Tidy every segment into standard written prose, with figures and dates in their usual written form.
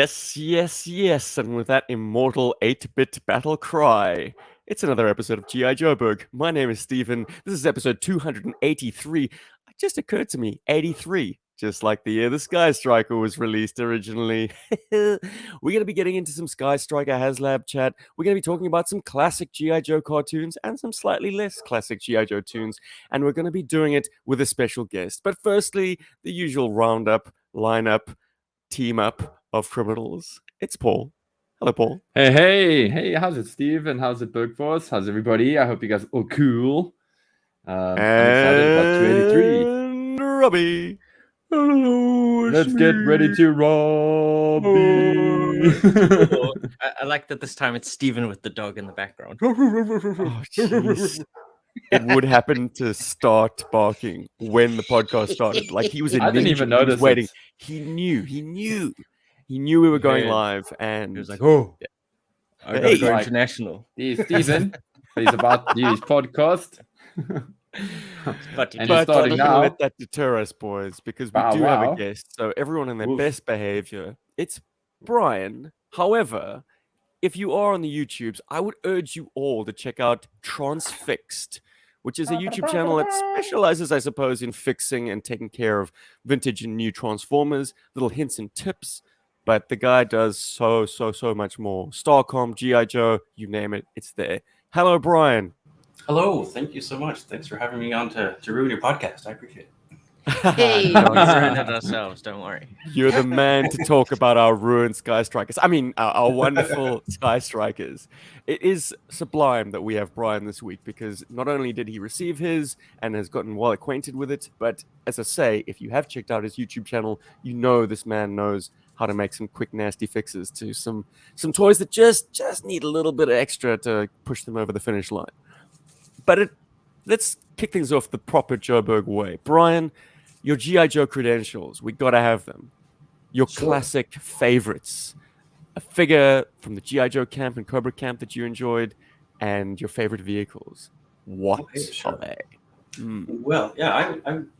Yes, yes, yes. And with that immortal 8-bit battle cry, it's another episode of GI Joburg. My name is Stephen. This is episode 283. It just occurred to me, 83, just like the year the Skystriker was released originally. We're going to be getting into some Skystriker HasLab chat. We're going to be talking about some classic GI Joe cartoons and some slightly less classic GI Joe tunes. And we're going to be doing it with a special guest. But firstly, the usual roundup, lineup, team up of criminals. It's Paul. Hello, Paul. Hey, how's it, Steve? And how's it, Bergforce? How's everybody? I hope you guys all cool. I'm excited about 283. And Robbie. Hello, let's get ready to Robbie. I like that this time it's Steven with the dog in the background. Oh, jeez. It would happen to start barking when the podcast started. Like he was a I didn't ninja. even He was notice waiting. it. He knew we were going live, and He was like, "Oh, I gotta Hey. go Like- international." Steven, he's about to do his podcast. But And but he's starting don't now. let that deter us, boys, because we Bow do have a wow. guest. So everyone in their Woof. best behavior. It's Brian. However, if you are on the YouTubes, I would urge you all to check out Transfixed, which is a YouTube channel that specializes, I suppose, in fixing and taking care of vintage and new Transformers, little hints and tips. But the guy does so much more. Starcom, GI Joe, you name it, it's there. Hello, Brian. Hello, thank you so much. Thanks for having me on to ruin your podcast. I appreciate it. hey, don't ruin it ourselves. Don't worry. You're the man to talk about our ruined Skystrikers. I mean, our wonderful Skystrikers. It is sublime that we have Brian this week because not only did he receive his and has gotten well acquainted with it, but as I say, if you have checked out his YouTube channel, you know this man knows how to make some quick, nasty fixes to some toys that just need a little bit of extra to push them over the finish line. But let's kick things off the proper Joburg way. Brian, your GI Joe credentials, we gotta have them. Your Sure. classic favorites, a figure from the GI Joe camp and Cobra camp that you enjoyed, and your favorite vehicles. What Okay, sure. are they? Well, yeah,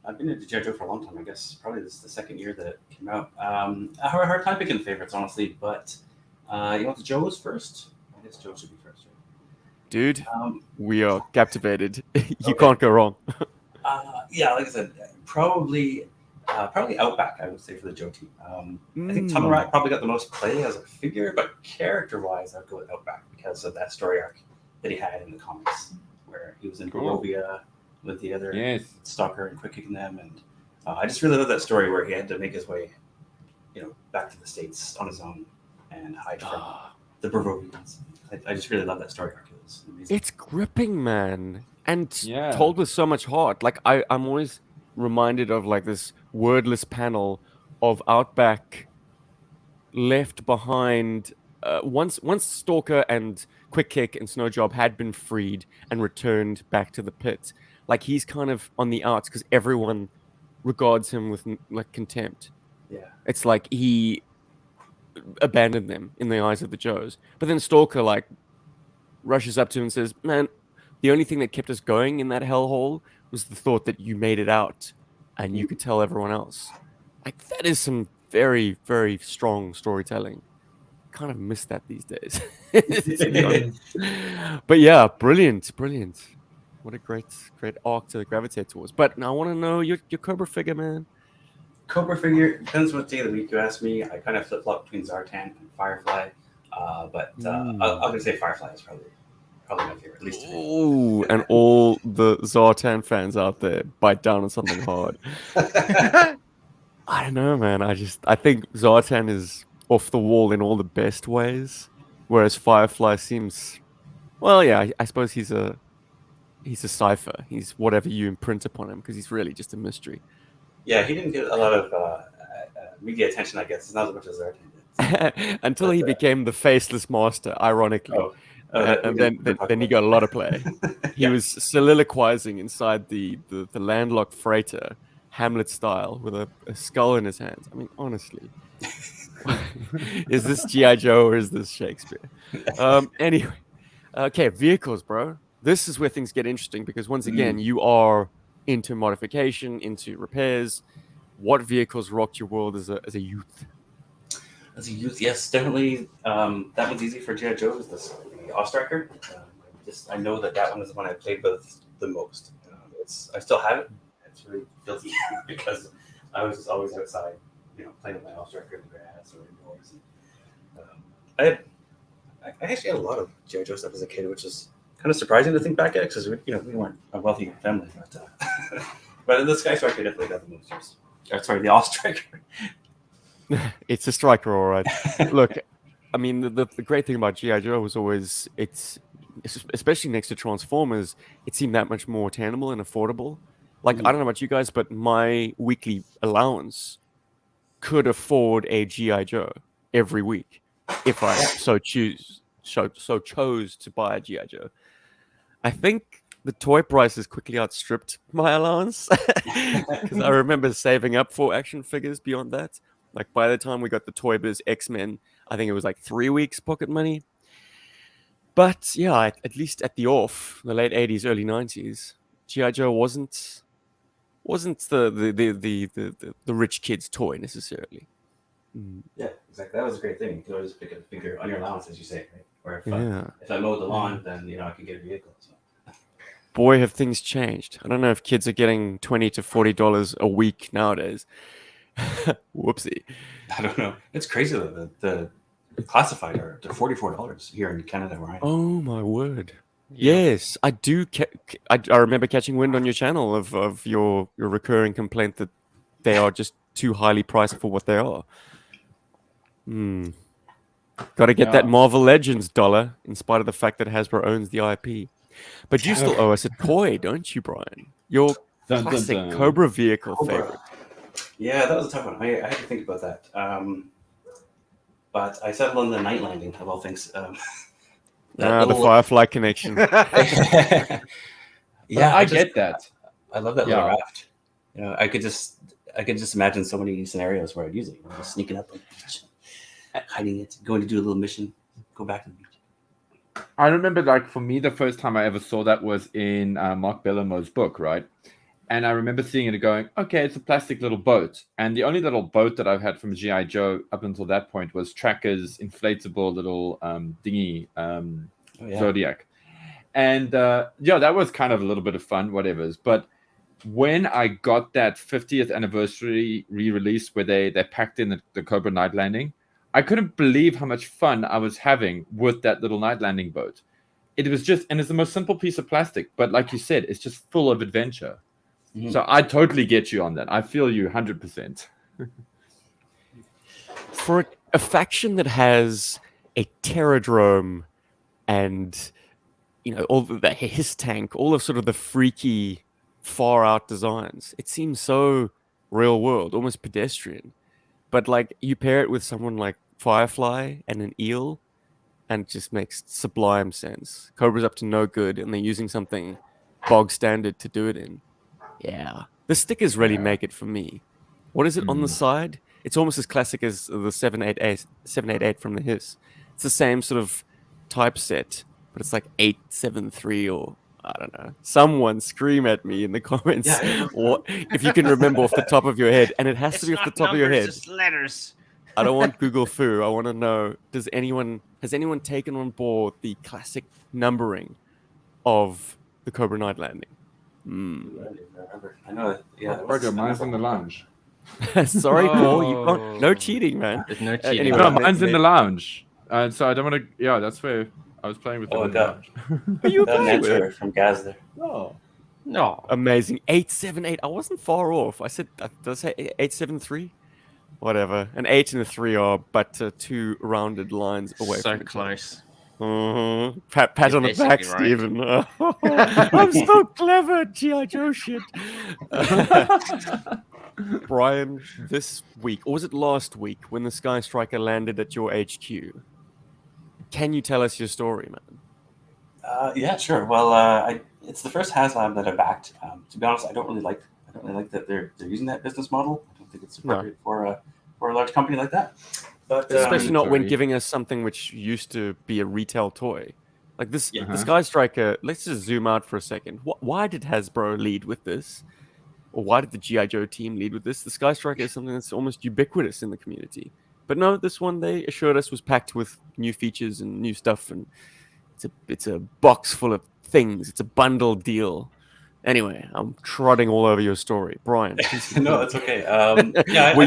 I've been into GI Joe for a long time. I guess probably this is the second year that it came out. I have a hard time picking favorites, honestly. But you want the Joe's first? I guess Joe should be first, right? Dude, Um, we are captivated. You Okay. can't go wrong. yeah, like I said, probably Outback. I would say for the Joe team. I think Tunnel Rat probably got the most play as a figure, but character-wise, I'd go with Outback because of that story arc that he had in the comics, where he was in Cool. Barovia with the other Yes. Stalker and Quick Kicking them, and I just really love that story where he had to make his way, back to the States on his own and hide from the Barovians. I just really love that story arc. It was amazing. It's gripping, man, and Yeah. told with so much heart. Like I'm always reminded of like this wordless panel of Outback left behind. Once Stalker and Quick Kick and Snow Job had been freed and returned back to the pit, like he's kind of on the outs because everyone regards him with like contempt. Yeah. It's like he abandoned them in the eyes of the Joes. But then Stalker like rushes up to him and says, "Man, the only thing that kept us going in that hellhole was the thought that you made it out and you could tell everyone else." Like that is some very, very strong storytelling. Kind of miss that these days. To be honest. But yeah, brilliant. What a great arc to gravitate towards. But now I want to know your Cobra figure, man. Cobra figure depends what day of the week you ask me. I kind of flip flop between Zartan and Firefly, but I'm gonna say Firefly is probably my favorite, at least to me. Ooh, and all the Zartan fans out there bite down on something hard. I don't know, man. I think Zartan is off the wall in all the best ways, whereas Firefly seems, well, yeah, I suppose he's a cipher. He's whatever you imprint upon him because he's really just a mystery. Yeah, he didn't get a lot of media attention, I guess. It's not as much as Zartan did. Until he became the faceless master, ironically. And then he got a lot of play. He was soliloquizing inside the landlocked freighter, Hamlet style, with a skull in his hands. I mean, honestly, is this G.I. Joe or is this Shakespeare? Anyway, okay, vehicles, bro. This is where things get interesting because once again, you are into modification, into repairs. What vehicles rocked your world as a youth? As a youth, yes, definitely. That one's easy for GI Joe. Is the Skystriker. I know that one is the one I played with the most. I still have it. It's really guilty because I was just always outside, playing with my Skystriker in the grass or indoors. I actually had a lot of GI Joe stuff as a kid, which is kind of surprising to think back at because we weren't a wealthy family, but the Skystriker definitely got the most use. Sorry, the All-Striker. It's a striker, all right. Look, I mean, the great thing about GI Joe was always especially next to Transformers, it seemed that much more attainable and affordable. Like, I don't know about you guys, but my weekly allowance could afford a GI Joe every week if I so chose to buy a GI Joe. I think the toy prices quickly outstripped my allowance because I remember saving up for action figures beyond that. Like by the time we got the Toy Biz X-Men, I think it was like 3 weeks pocket money. But yeah, at least at the late 80s, early 90s, GI Joe wasn't the rich kid's toy necessarily. Yeah, exactly. That was a great thing. You could always pick a figure on your allowance, as you say, right? Or if I mowed the lawn, then I could get a vehicle. So. Boy, have things changed. I don't know if kids are getting $20 to $40 a week nowadays. Whoopsie. I don't know. It's crazy though. The classified are $44 here in Canada, where I am. Oh my word! Yeah. Yes, I do. I remember catching wind on your channel of your recurring complaint that they are just too highly priced for what they are. Got to get that Marvel Legends dollar, in spite of the fact that Hasbro owns the IP. But you still owe us a toy, don't you, Brian? Your classic Cobra vehicle favorite. Yeah, that was a tough one. I had to think about that. But I settled on the Night Landing, of all things. The Firefly connection. Yeah, I get that. I love that little raft. I could just imagine so many scenarios where I'd use it. Just sneaking up on the beach, hiding it, going to do a little mission, go back to the beach. I remember, like, for me, the first time I ever saw that was in Mark Bellamo's book, right? And I remember seeing it and going, okay, it's a plastic little boat. And the only little boat that I've had from G.I. Joe up until that point was Tracker's inflatable little dinghy Zodiac. And that was kind of a little bit of fun, whatever's. But when I got that 50th anniversary re-release where they packed in the Cobra Night Landing, I couldn't believe how much fun I was having with that little night landing boat. It was just, and it's the most simple piece of plastic, but like you said, it's just full of adventure. Mm-hmm. So I totally get you on that. I feel you 100%. For a faction that has a Terradrome and, all the his tank, all of sort of the freaky, far out designs, it seems so real world, almost pedestrian. But like you pair it with someone like Firefly and an eel, and it just makes sublime sense. Cobra's up to no good, and they're using something bog standard to do it in. Yeah, the stickers really make it for me. What is it on the side? It's almost as classic as the 788 from the Hiss. It's the same sort of typeset, but it's like 873 or I don't know. Someone scream at me in the comments what if you can remember off the top of your head, and it has to be off the top of your head. It's just letters. I don't want Google Foo. I want to know: has anyone taken on board the classic numbering of the Cobra Night Landing? I know. Burger, mine's in the lounge. Sorry, Paul. You can't. No cheating, man. There's no cheating. Anyway, No, mine's in the lounge. So I don't want to. Yeah, that's where I was playing with the lounge. Are you an answer from Gaz there? No. Amazing. 878. I wasn't far off. I said, did I say 873? Whatever. An 8 and a 3 are but 2 rounded lines away So from each close. other. Pat You're on the back, basically right. Stephen. I'm so clever, G.I. Joe shit. Brian, this week, or was it last week, when the Skystriker landed at your HQ? Can you tell us your story, man? Yeah, sure. Well, it's the first HasLab that I backed. To be honest, I don't really like that they're using that business model. I don't think it's appropriate for a large company like that. But especially not when giving us something which used to be a retail toy. Like this, the Skystriker, let's just zoom out for a second. Why did Hasbro lead with this? Or why did the G.I. Joe team lead with this? The Skystriker is something that's almost ubiquitous in the community. But no, this one they assured us was packed with new features and new stuff, and it's a box full of things. It's a bundle deal. Anyway, I'm trotting all over your story, Brian. No, that's okay. Yeah, Were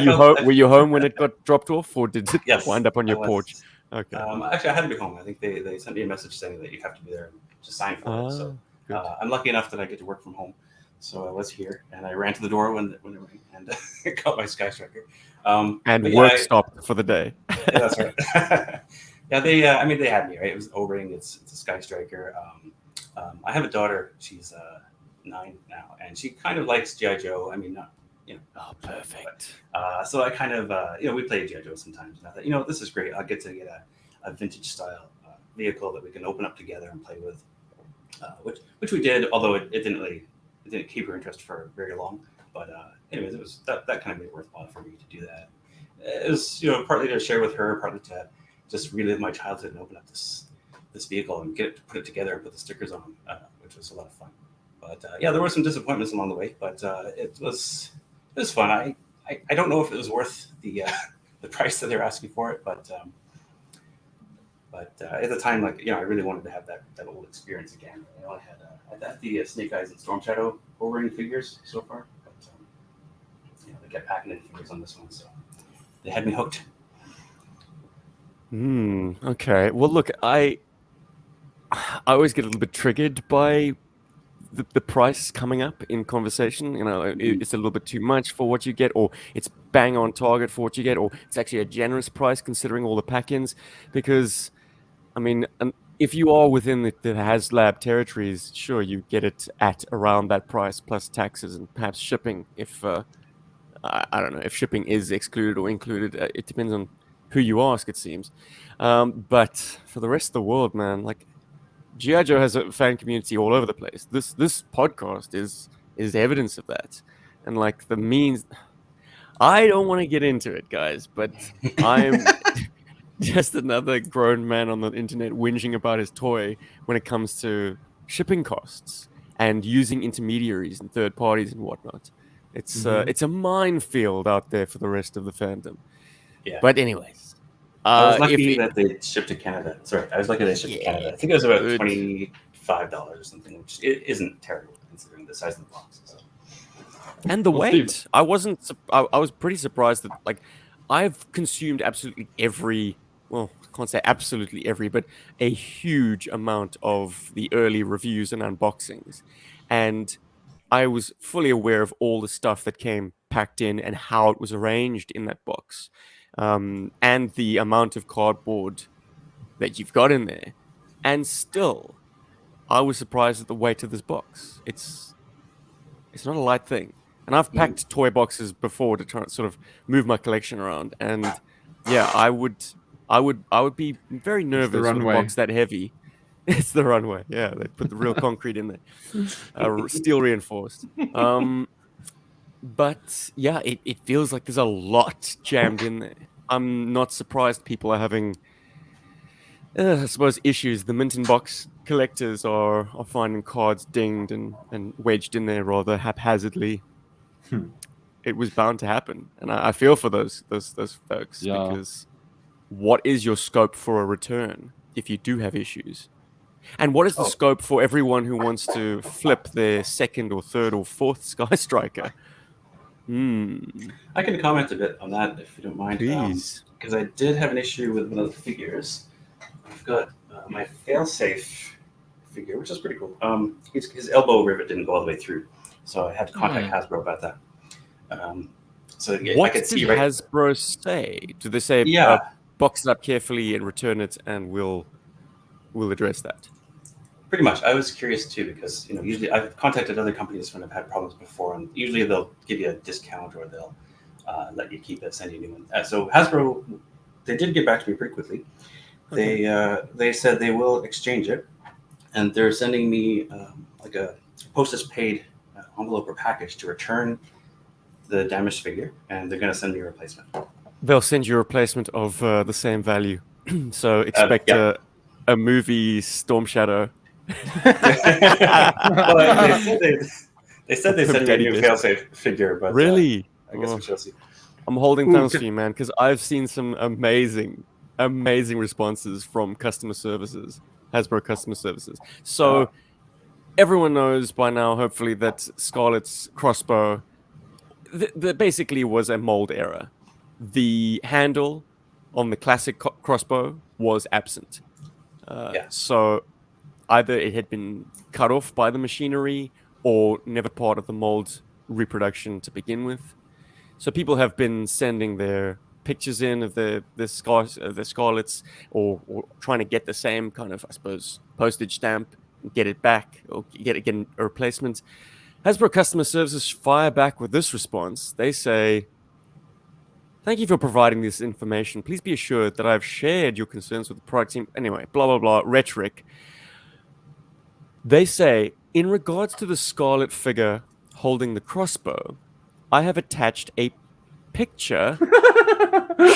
you home when it got dropped off, or did it Yes, wind up on your I was. porch? Okay. Actually, I had to be home. I think they sent me a message saying that you have to be there to sign for it. So Good. I'm lucky enough that I get to work from home. So I was here, and I ran to the door when it rang and got my Skystriker. And work stopped for the day. Yeah, that's right. Yeah, they had me, right? It was O-ring. It's a Skystriker. I have a daughter. She's 9 now, and she kind of likes GI Joe. I mean, not Oh, perfect. But, so I kind of we play GI Joe sometimes, and I thought, this is great. I'll get a vintage style vehicle that we can open up together and play with, which we did. Although it didn't keep her interest for very long. But anyways, it was that kind of made it worthwhile for me to do that. It was partly to share with her, partly to just relive my childhood and open up this vehicle and get it to put it together and put the stickers on, which was a lot of fun. But there were some disappointments along the way, but it was fun. I don't know if it was worth the price that they're asking for it, but at the time, I really wanted to have that old experience again. I had the Snake Eyes and Storm Shadow O-ring figures so far, but they kept packing in figures on this one, so they had me hooked. Okay. Well, look, I always get a little bit triggered by the price coming up in conversation. It's a little bit too much for what you get, or it's bang on target for what you get, or it's actually a generous price considering all the pack-ins. Because, I mean, if you are within the HasLab territories, sure, you get it at around that price plus taxes and perhaps shipping. If I don't know if shipping is excluded or included. It depends on who you ask, it seems. But for the rest of the world, man, GI Joe has a fan community all over the place. This podcast is evidence of that, and the means. I don't want to get into it, guys, but I'm just another grown man on the internet whinging about his toy when it comes to shipping costs and using intermediaries and third parties and whatnot. It's a minefield out there for the rest of the fandom. Yeah. But anyways, I was lucky that they shipped to Canada. Sorry, I was lucky they shipped to Canada. I think it was about $25 or something, which isn't terrible considering the size of the box. So. And the weight. I was pretty surprised that I've consumed absolutely every. Well, I can't say absolutely every, but a huge amount of the early reviews and unboxings, and I was fully aware of all the stuff that came packed in and how it was arranged in that box. And the amount of cardboard that you've got in there. And still, I was surprised at the weight of this box. It's not a light thing. And I've packed toy boxes before to try and sort of move my collection around. And yeah, I would be very nervous with a box that heavy. It's the runway. Yeah, they put the real concrete in there. Steel reinforced. But yeah, it feels like there's a lot jammed in there. I'm not surprised people are having, I suppose, issues. The mint in box collectors are finding cards dinged and wedged in there rather haphazardly. It was bound to happen, and I feel for those folks because what is your scope for a return if you do have issues? And what is the scope for everyone who wants to flip their second or third or fourth Skystriker? I can comment a bit on that if you don't mind. Please. Because I did have an issue with one of the figures. I've got my failsafe figure, which is pretty cool. His elbow rivet didn't go all the way through, so I had to contact Hasbro about that. What did Hasbro say? Do they say, box it up carefully and return it, and we'll address that? Pretty much. I was curious too because usually I've contacted other companies when I've had problems before, and usually they'll give you a discount or they'll let you keep it, send you a new one. So Hasbro, they did get back to me pretty quickly. Okay. They said they will exchange it, and they're sending me a postage paid envelope or package to return the damaged figure, and they're going to send me a replacement. They'll send you a replacement of the same value. So expect a movie Storm Shadow. Well, they said they sent me a new failsafe figure, but really, I guess we shall see. I'm holding Ooh, thumbs can- for you, man, because I've seen some amazing, amazing responses from customer services, Hasbro customer services. So everyone knows by now, hopefully, that Scarlet's crossbow basically was a mold error. The handle on the classic crossbow was absent. Yeah. So either it had been cut off by the machinery or never part of the mold reproduction to begin with. So people have been sending their pictures in of the scarlets, or trying to get the same kind of, I suppose, postage stamp, get it back, or get a replacement. Hasbro customer services fire back with this response. They say, "Thank you for providing this information. Please be assured that I've shared your concerns with the product team." Anyway, blah blah blah, rhetoric. They say, in regards to the scarlet figure holding the crossbow, I have attached a picture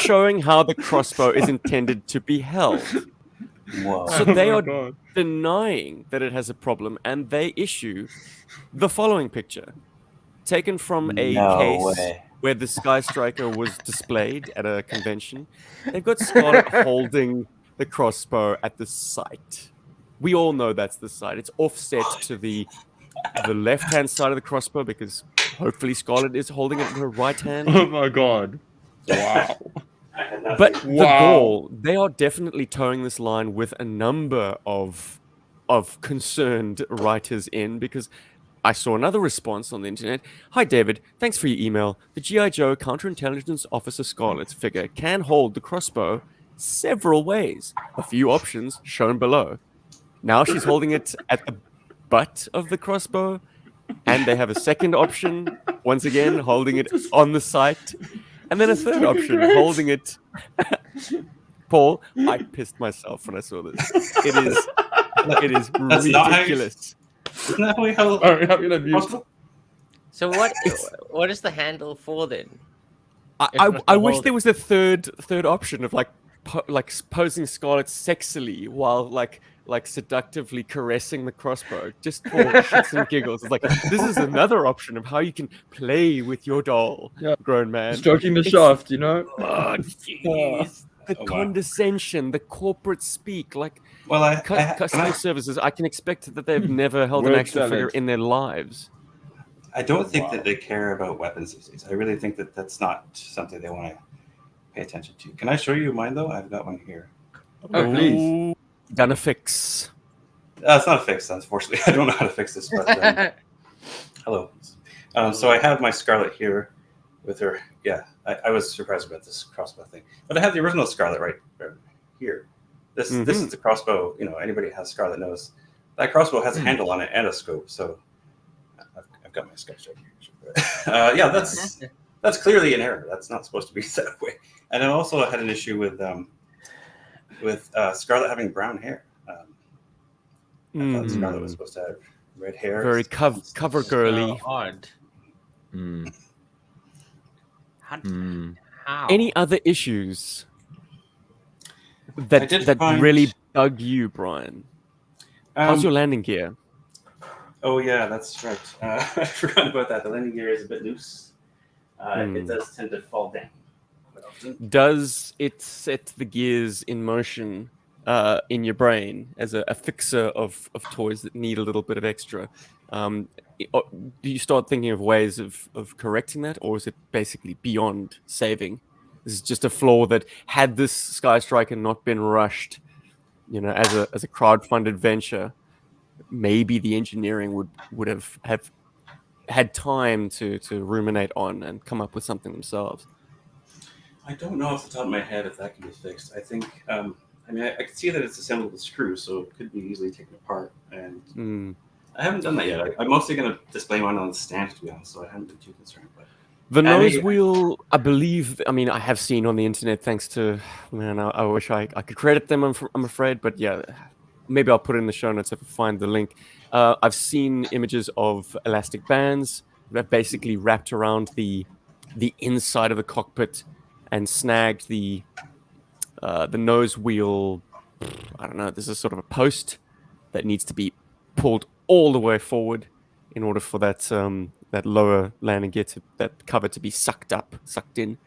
showing how the crossbow is intended to be held. Whoa. So Oh they my are God. denying that it has a problem, and they issue the following picture, taken from a No case way. where the Skystriker was displayed at a convention. They've got Scarlet holding the crossbow at the sight. We all know that's the sight. It's offset to the left-hand side of the crossbow because hopefully Scarlet is holding it in her right hand. Oh my God. Wow. I had not But seen- the Wow. goal, they are definitely towing this line with a number of concerned writers in, because I saw another response on the internet. "Hi David, thanks for your email. The GI Joe Counterintelligence Officer Scarlet's figure can hold the crossbow several ways. A few options shown below. Now she's holding it at the butt of the crossbow, and they have a second option, once again holding it on the sight, and then a third fucking option great. holding it." Paul, I pissed myself when I saw this. It is That's not how you- ridiculous. Isn't that how we held Sorry, I'm gonna mute. crossbow? So what is the handle for then? If I not to wish hold there it. was a third option of like posing Scarlet sexily while like seductively caressing the crossbow just for shits and giggles. It's like, this is another option of how you can play with your doll, Yeah. grown man. Stroking the It's- shaft, you know? Oh, jeez. The Oh, wow. condescension, the corporate speak, like Well, I customer services. I can expect that they've never held an Word action figure salad. in their lives. I don't think Wow. that they care about weapons these days. I really think that that's not something they want to pay attention to. Can I show you mine though? I've got one here. Oh, please. Ooh, gonna fix. It's not fixed, unfortunately. I don't know how to fix this, but hello. So I have my Scarlet here with her. Yeah, I was surprised about this crossbow thing, but I have the original Scarlet right here. This is the crossbow. You know, anybody who has Scarlet knows that crossbow has a handle on it and a scope. So I've got my Skystriker here. Yeah, that's clearly an error. That's not supposed to be that way. And I also had an issue with Scarlet having brown hair. I thought Scarlet was supposed to have red hair. Very cover girly. Odd. Mm. How? How? Any other issues that did find- really bug you, Brian? How's your landing gear? Oh yeah, that's right. I forgot about that. The landing gear is a bit loose. It does tend to fall down quite often. Does it set the gears in motion in your brain as a fixer of toys that need a little bit of extra? Do you start thinking of ways of correcting that, or is it basically beyond saving? This is just a flaw that, had this Skystriker not been rushed, you know, as a crowdfunded venture, maybe the engineering would have had time to ruminate on and come up with something themselves. I don't know off the top of my head if that can be fixed. I think, I mean, I can see that it's assembled with screws, so it could be easily taken apart. And I haven't done that yet. I'm mostly going to display mine on the stand, to be honest, so I haven't been too concerned. But The I nose mean- wheel, I believe, I mean, I have seen on the internet, thanks to, man, I wish I could credit them, I'm afraid, but yeah, maybe I'll put it in the show notes if I find the link. I've seen images of elastic bands that basically wrapped around the inside of the cockpit and snagged the nose wheel. I don't know, this is sort of a post that needs to be pulled all the way forward in order for that that lower landing gear, that cover to be sucked in.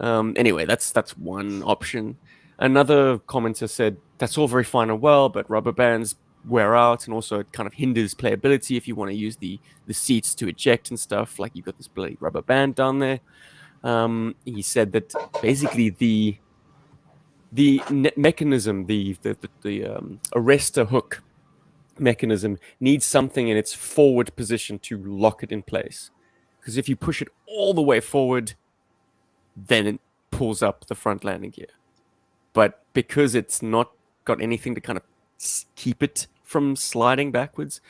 Anyway, that's one option. Another commenter said that's all very fine and well, but rubber bands wear out, and also it kind of hinders playability if you want to use the seats to eject and stuff. Like you've got this bloody rubber band down there. He said that basically the mechanism, the arrestor hook mechanism needs something in its forward position to lock it in place. Because if you push it all the way forward, then it pulls up the front landing gear. But because it's not got anything to kind of keep it from sliding backwards,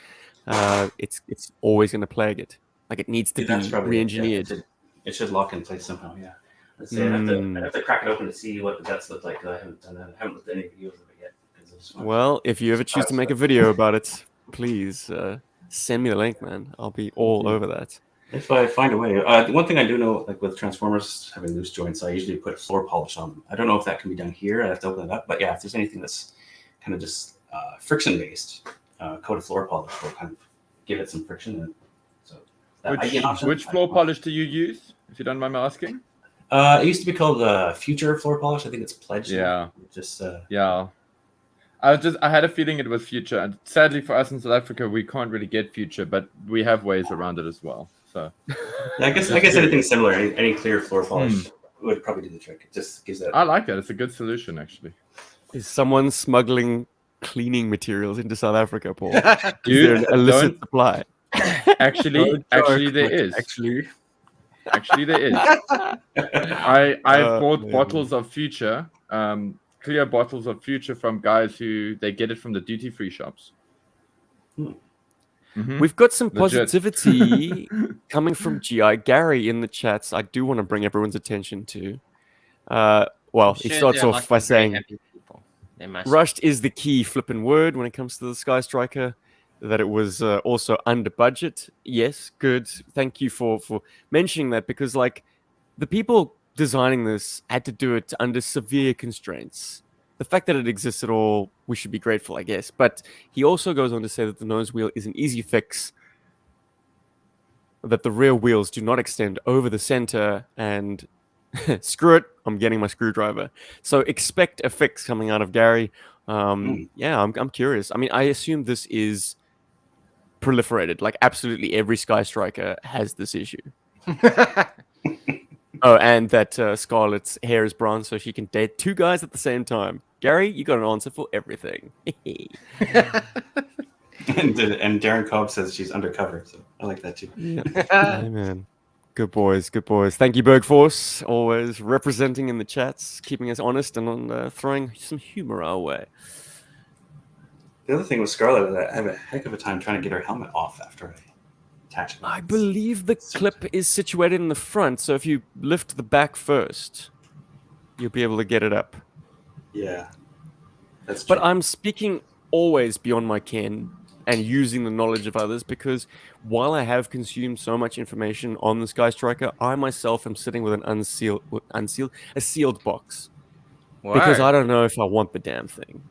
it's always going to plague it. Like it needs to be re-engineered. It should lock in place somehow. Yeah. Let's say I'd have to crack it open to see what the guts look like. I haven't done that. I haven't looked at any videos of it yet. Well, if you ever choose to make a video about it, please send me the link, man. I'll be all over that. If I find a way. One thing I do know, like with Transformers having loose joints, I usually put floor polish on them. I don't know if that can be done here. I have to open it up. But yeah, if there's anything that's kind of just friction-based, coated floor polish will kind of give it some friction. So which floor polish do you use, if you don't mind me asking? It used to be called Future Floor Polish. I think it's pledged. Yeah. Just yeah. I had a feeling it was Future, and sadly for us in South Africa, we can't really get Future, but we have ways around it as well. So, yeah, I guess anything similar, any clear floor polish would probably do the trick. It just gives that. I like that. It's a good solution, actually. Is someone smuggling cleaning materials into South Africa, Paul? Dude, is there an illicit supply? Actually, there is. Actually, there is. I've bought bottles of Future, clear bottles of Future from guys who they get it from the duty-free shops. Mm-hmm. We've got some positivity coming from GI Gary in the chats. I do want to bring everyone's attention to. Well, he starts off by saying, "Rushed is the key flipping word when it comes to the Skystriker. That it was also under budget. Yes, good. Thank you for mentioning that, because like the people designing this had to do it under severe constraints. The fact that it exists at all, we should be grateful, I guess. But he also goes on to say that the nose wheel is an easy fix, that the rear wheels do not extend over the center, and screw it, I'm getting my screwdriver. So expect a fix coming out of Gary. Yeah, I'm curious. I mean, I assume this is proliferated. Like absolutely every Skystriker has this issue. Oh, and that Scarlett's hair is bronze, so she can date two guys at the same time. Gary, you got an answer for everything. And Darren Cobb says she's undercover, so I like that too. Yeah. Amen. Good boys, good boys. Thank you, Bergforce, always representing in the chats, keeping us honest and throwing some humor our way. The other thing with Scarlett is that I have a heck of a time trying to get her helmet off after I attach it. I believe the clip is situated in the front, so if you lift the back first, you'll be able to get it up. Yeah, that's true. But I'm speaking always beyond my ken and using the knowledge of others, because while I have consumed so much information on the Skystriker, I myself am sitting with a sealed box. Why? Because I don't know if I want the damn thing.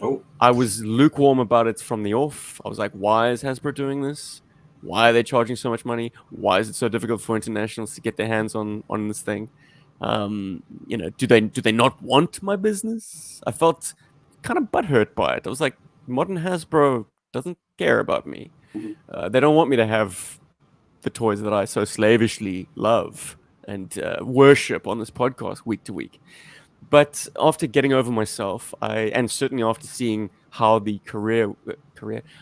Oh. I was lukewarm about it from the off. I was like, why is Hasbro doing this? Why are they charging so much money? Why is it so difficult for internationals to get their hands on this thing? You know, do they not want my business? I felt kind of butthurt by it. I was like, modern Hasbro doesn't care about me. They don't want me to have the toys that I so slavishly love and worship on this podcast week to week. But after getting over myself, and certainly after seeing how the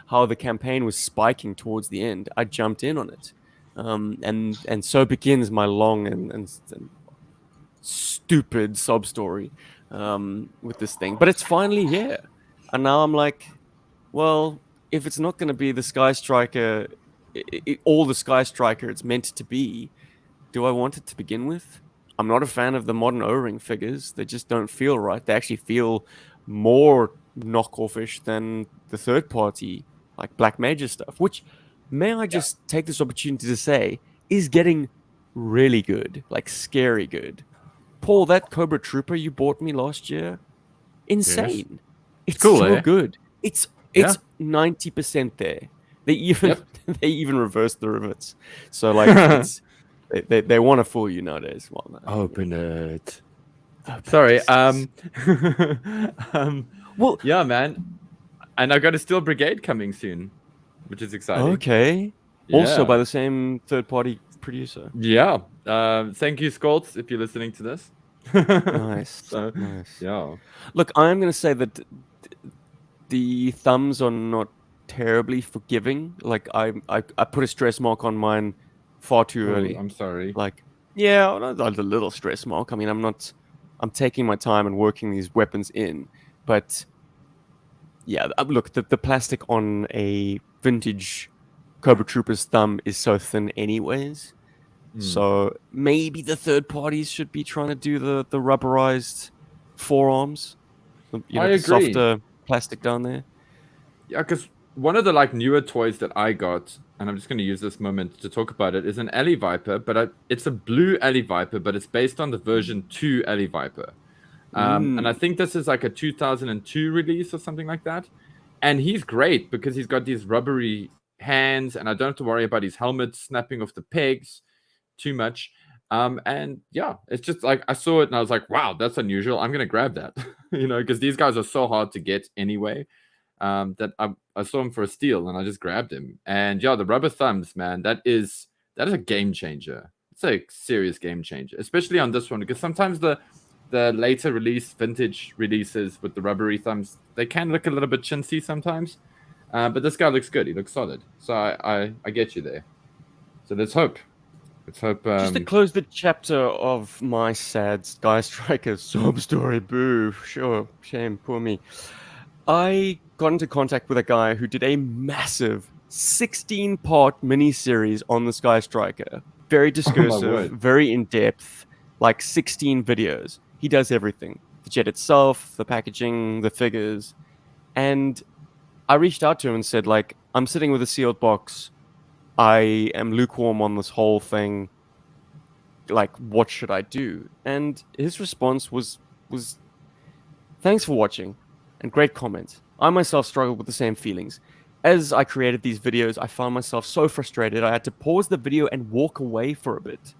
how the campaign was spiking towards the end, I jumped in on it, and so begins my long and stupid sob story with this thing. But it's finally here, and now I'm like, well, if it's not going to be the Skystriker, all the Skystriker it's meant to be, do I want it to begin with? I'm not a fan of the modern O-ring figures. They just don't feel right. They actually feel more knockoff-ish than the third-party, like Black Major stuff, which, may I just take this opportunity to say, is getting really good, like scary good. Paul, that Cobra Trooper you bought me last year, insane. Yes. It's cool, so good. It's 90% there. They even Yep. they even reverse the rivets. So like it's they want to fool you nowadays. Well, no, Open it. Open Sorry. it. Well, Yeah, man. And I got a Steel Brigade coming soon, which is exciting. okay. Yeah. Also by the same third-party producer. Yeah. Thank you, Skoltz, if you're listening to this. Nice. So, Nice. yeah. Look, I'm going to say that the thumbs are not terribly forgiving. Like I put a stress mark on mine far too Oh, early. I'm sorry. Like, yeah, a little stress mark. I mean, I'm taking my time and working these weapons in, but yeah, look, the plastic on a vintage Cobra Trooper's thumb is so thin anyways. So maybe the third parties should be trying to do the rubberized forearms. I The agree. softer plastic down there. Yeah, because one of the like newer toys that I got, and I'm just going to use this moment to talk about it, is an Alley Viper, but it's a blue Alley Viper, but it's based on the version 2 Alley Viper. And I think this is like a 2002 release or something like that. And he's great because he's got these rubbery hands, and I don't have to worry about his helmet snapping off the pegs too much. And yeah, it's just like I saw it and I was like, wow, that's unusual. I'm gonna grab that, because these guys are so hard to get anyway. That I saw him for a steal and I just grabbed him. And yeah, the rubber thumbs, man, that is a game changer. It's a serious game changer, especially on this one, because sometimes the later release vintage releases with the rubbery thumbs, they can look a little bit chintzy sometimes. But this guy looks good. He looks solid. So I get you there. So let's hope. Just to close the chapter of my sad Skystriker sob story, boo, sure, shame, poor me. I got into contact with a guy who did a massive 16-part miniseries on the Skystriker. Very discursive, word. very in-depth, like 16 videos. He does everything. The jet itself, the packaging, the figures. And I reached out to him and said, like, I'm sitting with a sealed box. I am lukewarm on this whole thing. Like, what should I do? And his response was thanks for watching, and great comments. I myself struggled with the same feelings. As I created these videos, I found myself so frustrated I had to pause the video and walk away for a bit.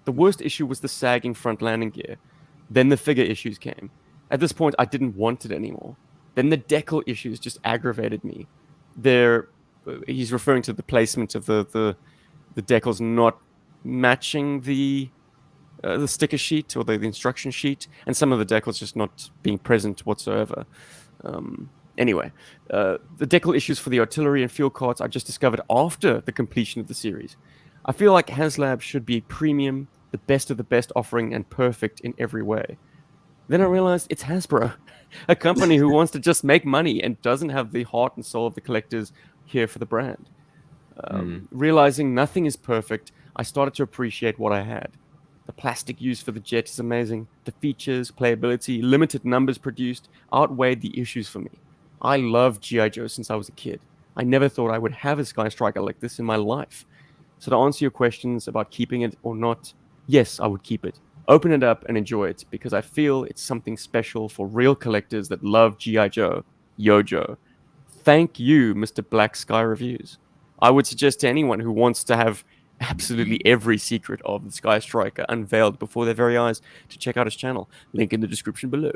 The worst issue was the sagging front landing gear. Then the figure issues came. At this point, I didn't want it anymore. Then the decal issues just aggravated me. He's referring to the placement of the decals not matching the sticker sheet or the instruction sheet, and some of the decals just not being present whatsoever. Anyway, the decal issues for the artillery and fuel carts I just discovered after the completion of the series. I feel like HasLab should be premium, the best of the best offering, and perfect in every way. Then I realized it's Hasbro, a company who wants to just make money and doesn't have the heart and soul of the collectors here for the brand. Realizing nothing is perfect, I started to appreciate what I had. The plastic used for the jet is amazing. The features, playability, limited numbers produced outweighed the issues for me. I loved GI Joe since I was a kid. I never thought I would have a Skystriker like this in my life. So to answer your questions about keeping it or not, yes, I would keep it. Open it up and enjoy it because I feel it's something special for real collectors that love GI Joe, Yojo. Thank you, Mr. Black Sky Reviews. I would suggest to anyone who wants to have absolutely every secret of the Skystriker unveiled before their very eyes to check out his channel. Link in the description below.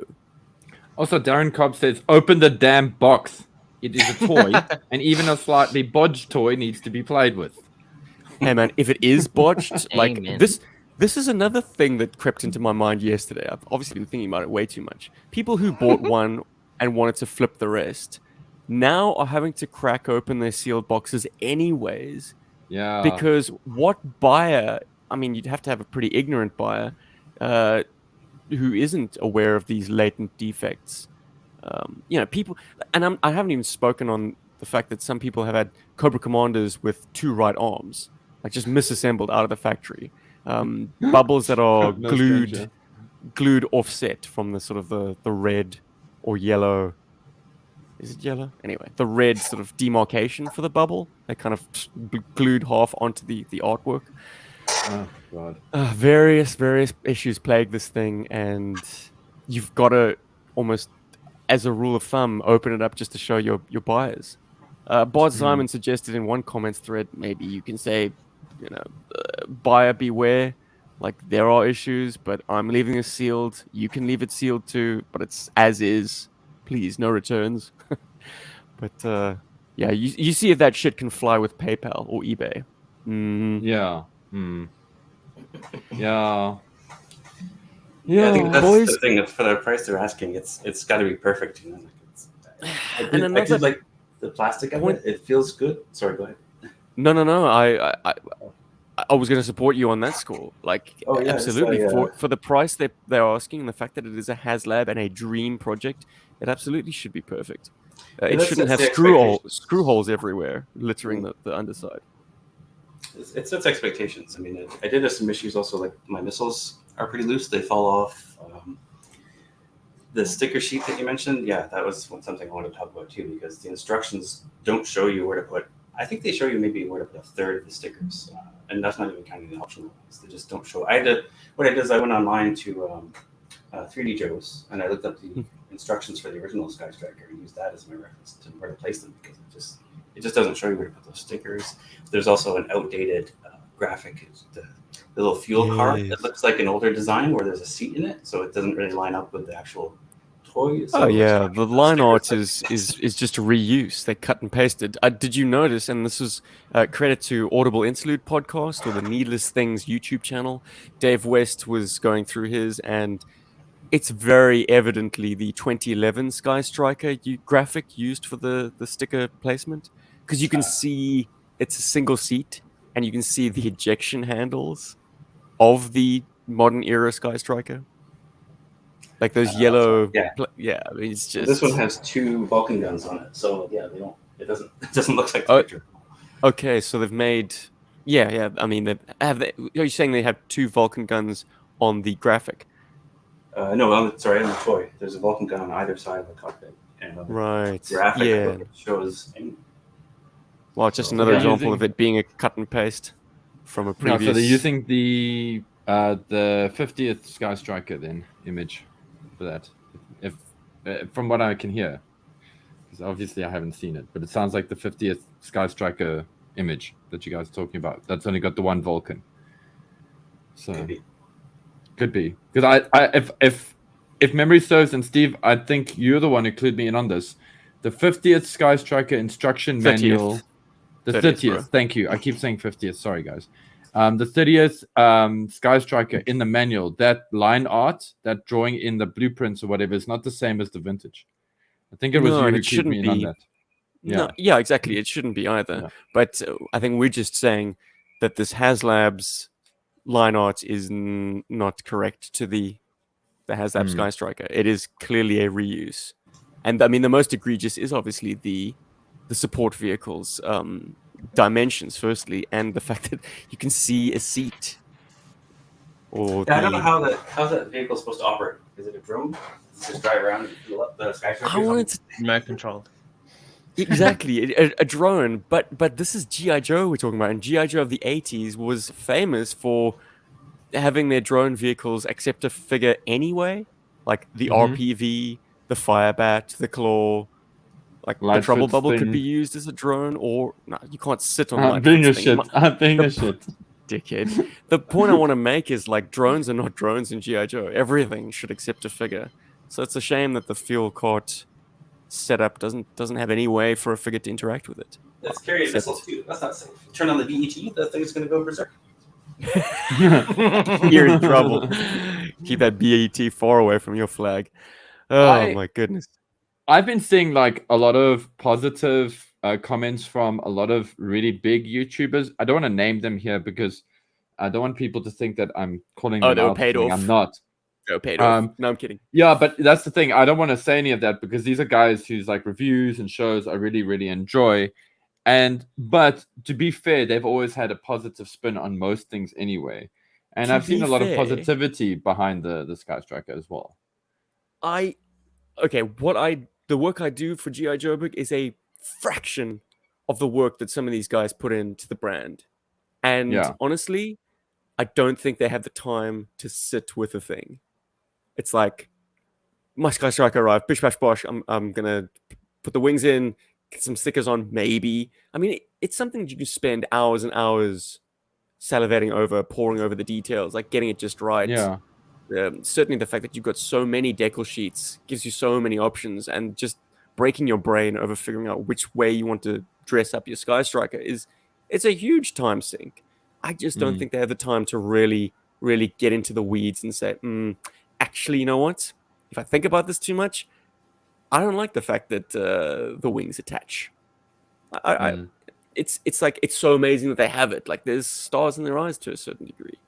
Also, Darren Cobb says, open the damn box. It is a toy, and even a slightly bodged toy needs to be played with. Hey man, if it is botched, like Amen. this is another thing that crept into my mind yesterday. I've obviously been thinking about it way too much. People who bought one and wanted to flip the rest now are having to crack open their sealed boxes anyways. Yeah. Because what buyer, I mean, you'd have to have a pretty ignorant buyer who isn't aware of these latent defects. People, and I haven't even spoken on the fact that some people have had Cobra Commanders with 2 right arms, like just misassembled out of the factory. Bubbles that are No glued stranger. offset from the sort of the red or yellow. Is it yellow? Anyway, the red sort of demarcation for the bubble. They kind of glued half onto the artwork. Oh, God. Various issues plague this thing, and you've got to almost, as a rule of thumb, open it up just to show your buyers. Bod Simon suggested in one comments thread, maybe you can say, buyer beware. Like, there are issues, but I'm leaving it sealed. You can leave it sealed too, but it's as is. Please, no returns. But yeah, you see if that shit can fly with PayPal or eBay. Yeah. Yeah. Yeah, I think that's boys. the thing. For the price they're asking, it's got to be perfect. You know, I And did like the plastic of it. It feels good. Sorry, go ahead. No. I was going to support you on that score. Like, Oh, yeah, absolutely. For the price they're asking, and the fact that it is a HasLab and a dream project, it absolutely should be perfect. It shouldn't have the screw holes everywhere, littering the underside. It sets expectations. I mean, I did have some issues also. Like my missiles are pretty loose; they fall off. The sticker sheet that you mentioned, yeah, that was something I wanted to talk about too, because the instructions don't show you where to put. I think they show you maybe where to put a third of the stickers, and that's not even counting the optional ones. They just don't show. What I did is I went online to 3D Joe's and I looked up the instructions for the original Skystriker and used that as my reference to where to place them, because it just doesn't show you where to put those stickers. There's also an outdated graphic, the little fuel card. It looks like an older design where there's a seat in it, so it doesn't really line up with the actual toy. So yeah, the line art is just a reuse. They cut and pasted. Did you notice? And this is credit to Audible Interlude podcast or the Needless Things YouTube channel. Dave West was going through his, and it's very evidently the 2011 Skystriker graphic used for the sticker placement, because you can see it's a single seat and you can see the ejection handles of the modern era Skystriker. Like those yellow, yeah. I mean, it's just. This one has 2 Vulcan guns on it, so yeah, they don't. It doesn't look like the picture. Okay, so they've made. Yeah. I mean, are you saying they have 2 Vulcan guns on the graphic? No, on the toy. There's a Vulcan gun on either side of the cockpit, and right. graphic shows. Well, just another example of it being a cut and paste from a previous. No, so they're using the 50th Skystriker then image for that, if from what I can hear, because obviously I haven't seen it, but it sounds like the 50th Skystriker image that you guys are talking about. That's only got the 1 Vulcan. So could be because I if memory serves, and Steve, I think you're the one who clued me in on this. The 50th Skystriker instruction manual. The 30th. Thank you. I keep saying 50th. Sorry, guys. The 30th Skystriker in the manual, that line art, that drawing in the blueprints or whatever, is not the same as the vintage. I think it was you who clued me in on that. Yeah, exactly. It shouldn't be either. Yeah. But I think we're just saying that this HasLab's line art is not correct to the HasLab Skystriker. It is clearly a reuse. And I mean, the most egregious is obviously the support vehicles dimensions, firstly, and the fact that you can see a seat. I don't know how's that vehicle supposed to operate. Is it a drone? Just drive around and fill up the Skystriker? I wanted to remote controlled. Exactly, a drone. But this is GI Joe we're talking about, and GI Joe of the 80s was famous for having their drone vehicles accept a figure anyway, like the RPV, the Firebat, the Claw. Like the Trouble Bubble could be used as a drone, or no, you can't sit on. I'm being a shit. I'm being a shit, dickhead. The point I want to make is, like, drones are not drones in GI Joe. Everything should accept a figure. So it's a shame that the fuel cart setup doesn't have any way for a figure to interact with it. That's carrying missiles too. That's not safe. Turn on the VET, that thing's going to go berserk. You're in trouble. Keep that BET far away from your flag. Oh my goodness. I've been seeing like a lot of positive comments from a lot of really big YouTubers. I don't want to name them here because I don't want people to think that I'm calling them out. Paid off. I'm not. They were paid off. No, I'm kidding. Yeah, but that's the thing. I don't want to say any of that because these are guys whose like reviews and shows I really, really enjoy. But to be fair, they've always had a positive spin on most things anyway. And I've seen a lot of positivity behind the Skystriker as well. The work I do for GI Joburg is a fraction of the work that some of these guys put into the brand. And honestly, I don't think they have the time to sit with a thing. It's like, my Skystriker arrived, bish bash bosh, I'm going to put the wings in, get some stickers on, maybe. I mean, it's something that you can spend hours and hours salivating over, poring over the details, like getting it just right. Yeah. Certainly the fact that you've got so many decal sheets gives you so many options, and just breaking your brain over figuring out which way you want to dress up your Skystriker it's a huge time sink. I just don't think they have the time to really get into the weeds and say, actually, you know what? If I think about this too much, I don't like the fact that the wings attach. It's like it's so amazing that they have it. Like there's stars in their eyes to a certain degree.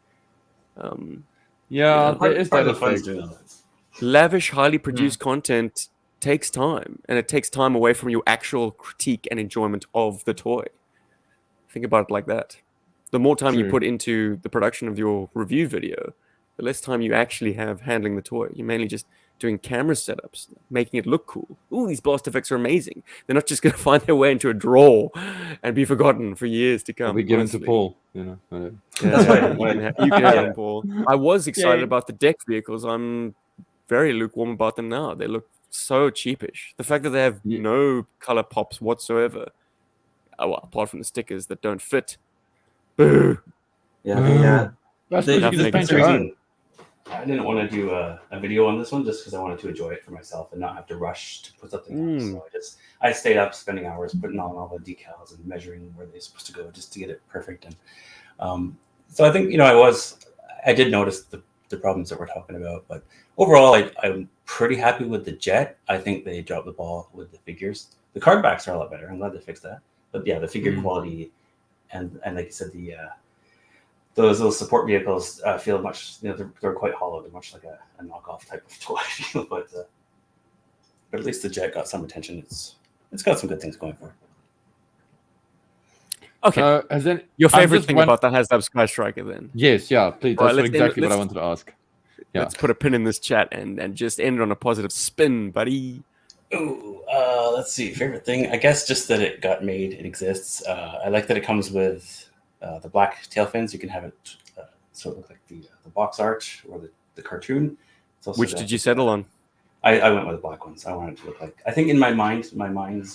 Yeah, there is part that of the fun effect. too. Lavish, highly produced content takes time, and it takes time away from your actual critique and enjoyment of the toy. Think about it like that. The more time you True. put into the production of your review video, the less time you actually have handling the toy. You're mainly just doing camera setups, making it look cool. Ooh, these blast effects are amazing. They're not just going to find their way into a drawer and be forgotten for years to come. They'll be given to honestly. Paul, you know. That's right. You can have them, Paul. I was excited Yay. about the deck vehicles. I'm very lukewarm about them now. They look so cheapish. The fact that they have no color pops whatsoever, well, apart from the stickers that don't fit. Boo. Yeah, That's the because you just paint the your own. reason I didn't want to do a video on this one just because I wanted to enjoy it for myself and not have to rush to put something out. So I stayed up spending hours putting on all the decals and measuring where they're supposed to go just to get it perfect. And so I think I did notice the problems that we're talking about, but overall I'm pretty happy with the jet. I think they dropped the ball with the figures. The card backs are a lot better. I'm glad they fixed that. But yeah, the figure quality and like you said, those support vehicles feel much, they're quite hollow. They're much like a knockoff type of toy. but at least the jet got some attention. It's got some good things going for it. Okay. Your favorite thing about the HasLab Skystriker then? Yes, yeah, please. All That's right, exactly what I wanted to ask. Yeah. Let's put a pin in this chat and just end it on a positive spin, buddy. Ooh, let's see. Favorite thing? I guess just that it got made. It exists. I like that it comes with the black tail fins. You can have it so it looks like the box art or the cartoon. Which did you settle on? I went with the black ones. I wanted it to look like. I think in my mind's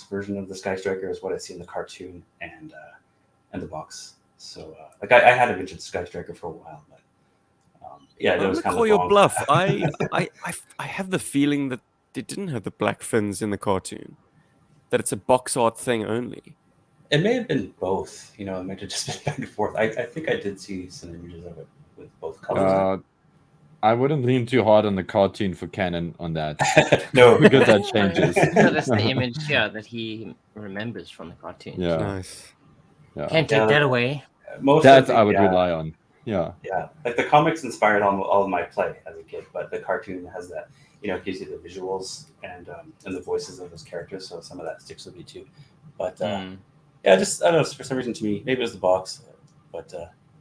version of the Skystriker is what I see in the cartoon and the box. So I had a vintage Skystriker for a while, but yeah, it was kind of call your bluff. I have the feeling that they didn't have the black fins in the cartoon. That it's a box art thing only. It may have been both. It might have just been back and forth. I think I did see some images of it with both colors. I wouldn't lean too hard on the cartoon for canon on that. No, because that changes. So that's the image that he remembers from the cartoon. Yeah. Nice. Yeah. Can't take that away. That I would rely on. Yeah. Yeah. Like the comics inspired all of my play as a kid, but the cartoon has that, it gives you the visuals and the voices of those characters. So some of that sticks with me too. But yeah, just, I don't know, for some reason to me, maybe it was the box, but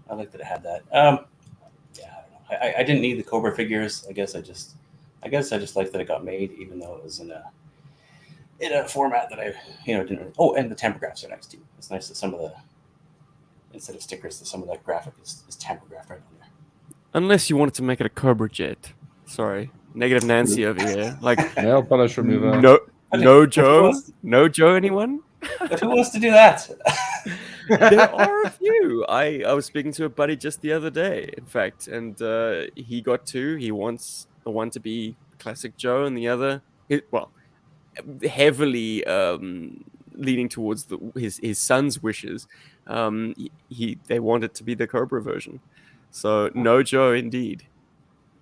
I like that it had that. Yeah, I don't know. I didn't need the Cobra figures. I guess I just liked that it got made, even though it was in a format that I, didn't really, oh, and the tampographs are nice too. It's nice that some of the, instead of stickers, that some of that graphic is tampographed right on there. Unless you wanted to make it a Cobra jet. Sorry. Negative Nancy over here. Like, nail polish remover. No Joe? No Joe, anyone? But who wants to do that? There are a few. I was speaking to a buddy just the other day, in fact, and he got two. He wants the one to be classic Joe and the other, heavily leaning towards his son's wishes. They want it to be the Cobra version. So no Joe indeed.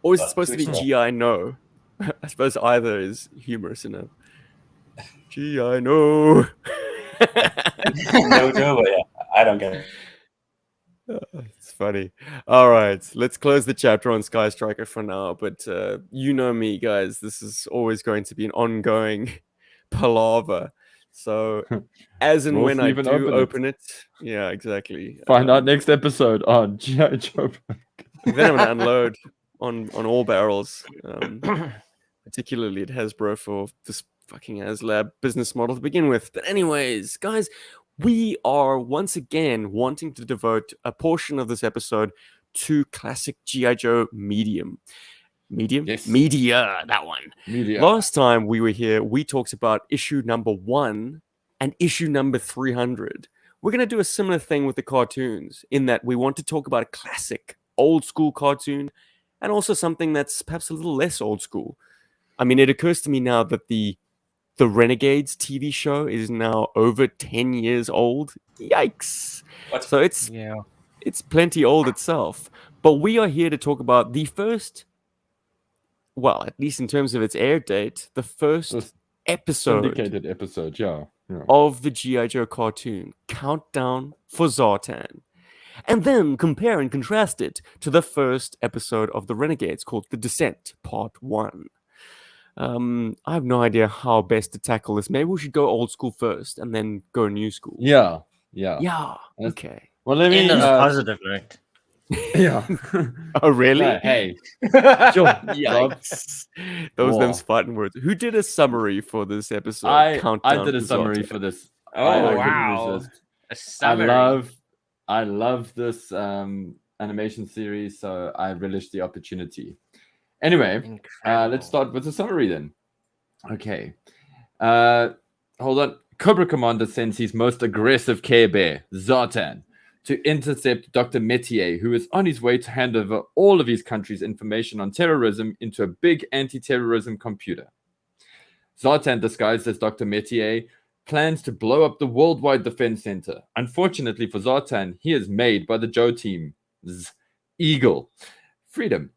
Or is it supposed to be GI No? I suppose either is humorous enough. GI No. No Joe, but yeah, I don't get it. It's funny. All right, let's close the chapter on Skystriker for now. But you know me, guys. This is always going to be an ongoing palaver. So as and when I do open it, yeah, exactly. Find out next episode on GI Joburg. Then I'm gonna unload on all barrels, particularly at Hasbro for this fucking HasLab business model to begin with. But anyways, guys, we are once again wanting to devote a portion of this episode to classic GI Joe medium. Yes. Media, that one. Media. Last time we were here, we talked about issue number 1 and issue number 300. We're going to do a similar thing with the cartoons in that we want to talk about a classic, old school cartoon and also something that's perhaps a little less old school. I mean, it occurs to me now that the Renegades TV show is now over 10 years old. Yikes. What? So it's plenty old itself. But we are here to talk about the first, well, at least in terms of its air date, the first episode Syndicated episode, yeah. of the GI Joe cartoon, Countdown for Zartan. And then compare and contrast it to the first episode of the Renegades called The Descent, Part 1. I have no idea how best to tackle this. Maybe we should go old school first and then go new school. Yeah. Yeah, okay. Well, let me... In a positive note. Yeah. Oh, really? Hey. Yikes. Those Whoa. them's fighting words. Who did a summary for this episode? I Countdown did a to summary Zartan? for this. Oh, I couldn't wow. resist. A summary. I love this animation series, so I relish the opportunity. Anyway, Incredible. let's start with the summary then. Okay. Hold on. Cobra Commander sends his most aggressive Care Bear, Zartan, to intercept Dr. Metier, who is on his way to hand over all of his country's information on terrorism into a big anti-terrorism computer. Zartan, disguised as Dr. Metier, plans to blow up the Worldwide Defense Center. Unfortunately for Zartan, he is made by the Joe team. Eagle. Freedom.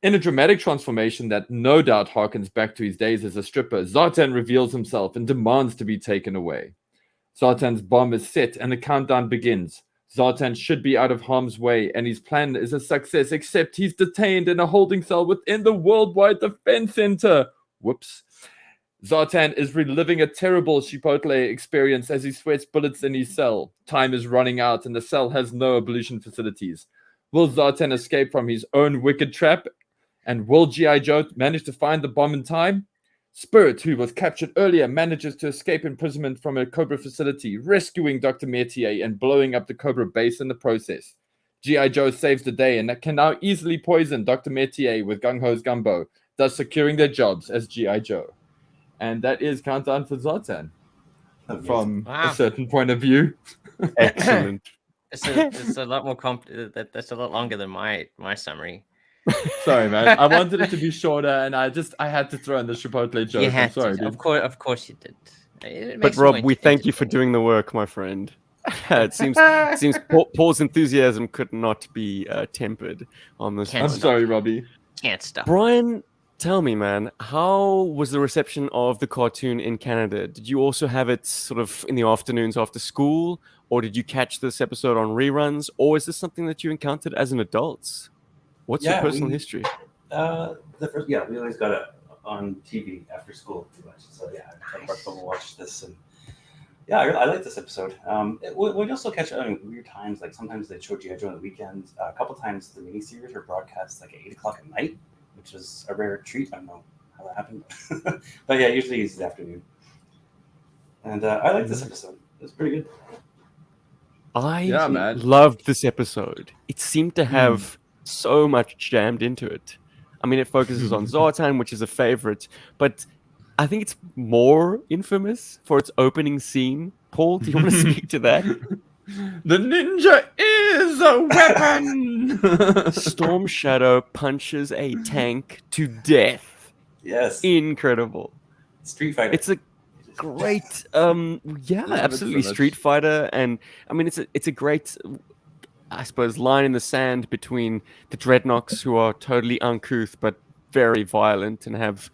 In a dramatic transformation that no doubt harkens back to his days as a stripper, Zartan reveals himself and demands to be taken away. Zartan's bomb is set and the countdown begins. Zartan should be out of harm's way and his plan is a success, except he's detained in a holding cell within the Worldwide Defense Center. Whoops. Zartan is reliving a terrible Chipotle experience as he sweats bullets in his cell. Time is running out and the cell has no ablution facilities. Will Zartan escape from his own wicked trap? And will G.I. Joe manage to find the bomb in time? Spirit, who was captured earlier, manages to escape imprisonment from a Cobra facility, rescuing Dr. Metier and blowing up the Cobra base in the process. G.I. Joe saves the day and can now easily poison Dr. Metier with Gung Ho's gumbo, thus securing their jobs as G.I. Joe. And that is Countdown for Zartan. From a certain point of view. Excellent. It's a lot more that's a lot longer than my summary. Sorry, man. I wanted it to be shorter, and I had to throw in the Chipotle joke. I'm sorry, dude. Of course you did. But Rob, we thank you for doing the work, my friend. It seems Paul's enthusiasm could not be tempered on this. I'm sorry, Robbie. Can't stop. Brian, tell me, man, how was the reception of the cartoon in Canada? Did you also have it sort of in the afternoons after school, or did you catch this episode on reruns, or is this something that you encountered as an adult? What's your personal history? We always got it on TV after school, pretty much. So yeah, I will watch this, and yeah, I like this episode. We also catch it on weird times, like sometimes they show GI Joe on the weekends. A couple times the miniseries are broadcast like at 8:00 at night, which is a rare treat. I don't know how that happened, but yeah, usually it's the afternoon. And I like this episode. It's pretty good. I loved this episode. It seemed to have so much jammed into it. I mean, it focuses on Zartan, which is a favorite, but I think it's more infamous for its opening scene. Paul, do you want to speak to that? The ninja is a weapon! Storm Shadow punches a tank to death. Yes. Incredible. Street Fighter. It's a great, absolutely Street Fighter, and I mean, it's a great, I suppose, line in the sand between the Dreadnoks, who are totally uncouth but very violent and have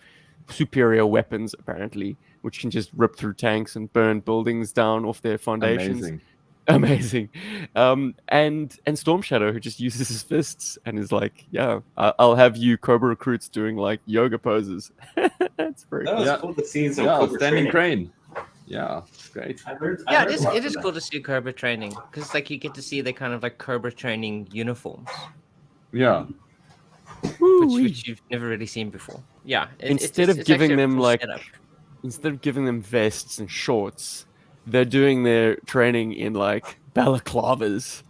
superior weapons apparently, which can just rip through tanks and burn buildings down off their foundations. Amazing. And Storm Shadow, who just uses his fists and is like, yeah, I'll have you Cobra recruits doing like yoga poses. That's very cool. That was cool to see some Cobra standing training. crane. Yeah, it's great. It is cool to see Cobra training, because like you get to see the kind of like Cobra training uniforms. Yeah. Which you've never really seen before. Yeah. Instead of giving them vests and shorts, they're doing their training in like balaclavas.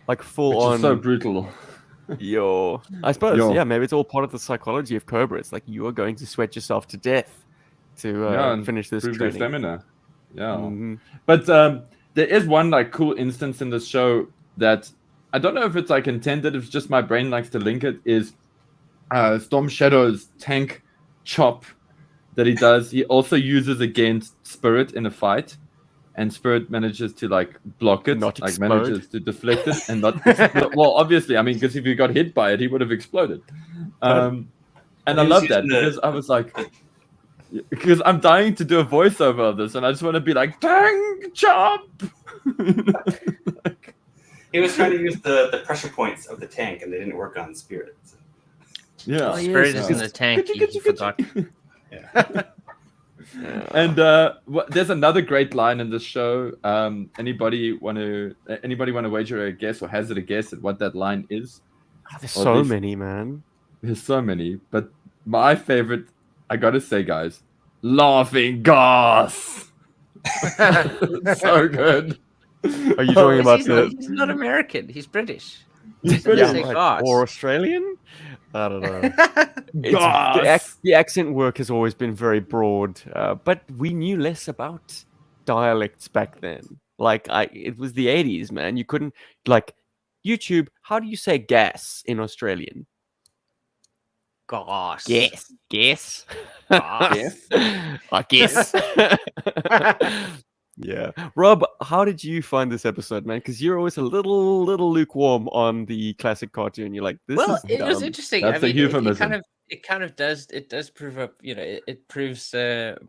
Like full on. So brutal. I suppose, maybe it's all part of the psychology of Cobra. It's like you are going to sweat yourself to death to finish this training. Their stamina. Yeah. Mhm. But there is one like cool instance in this show that I don't know if it's like intended. It's just my brain likes to link it. Is Storm Shadow's tank chop that he does. He also uses against Spirit in a fight, and Spirit manages to like block it, Not like explode. manages to deflect it, and not explode. Well, obviously, I mean, because if he got hit by it, he would have exploded. And I he was love that using because I was like, because I'm dying to do a voiceover of this, and I just want to be like, tank chop. He was trying to use the pressure points of the tank, and they didn't work on Spirit. So. Yeah. Oh, Spirit yes, is in the tank. He forgot. Yeah. And there's another great line in this show. Anybody want to wager a guess or hazard a guess at what that line is? Oh, there's Or at so least- many, man. There's so many, but my favorite, I gotta say, guys, laughing gas. So good. Are you talking about He's not American. He's British. He's gonna yeah, say right. goss. Or Australian? I don't know. Gas. The accent work has always been very broad, but we knew less about dialects back then. Like, it was the 80s, man. You couldn't, like, YouTube, how do you say gas in Australian? Goss. Guess. Guess. Goss. I guess. Yeah. Rob, how did you find this episode, man? Because you're always a little lukewarm on the classic cartoon. You're like, this Well, is it was dumb. interesting. That's I a mean, euphemism. it does prove up, it proves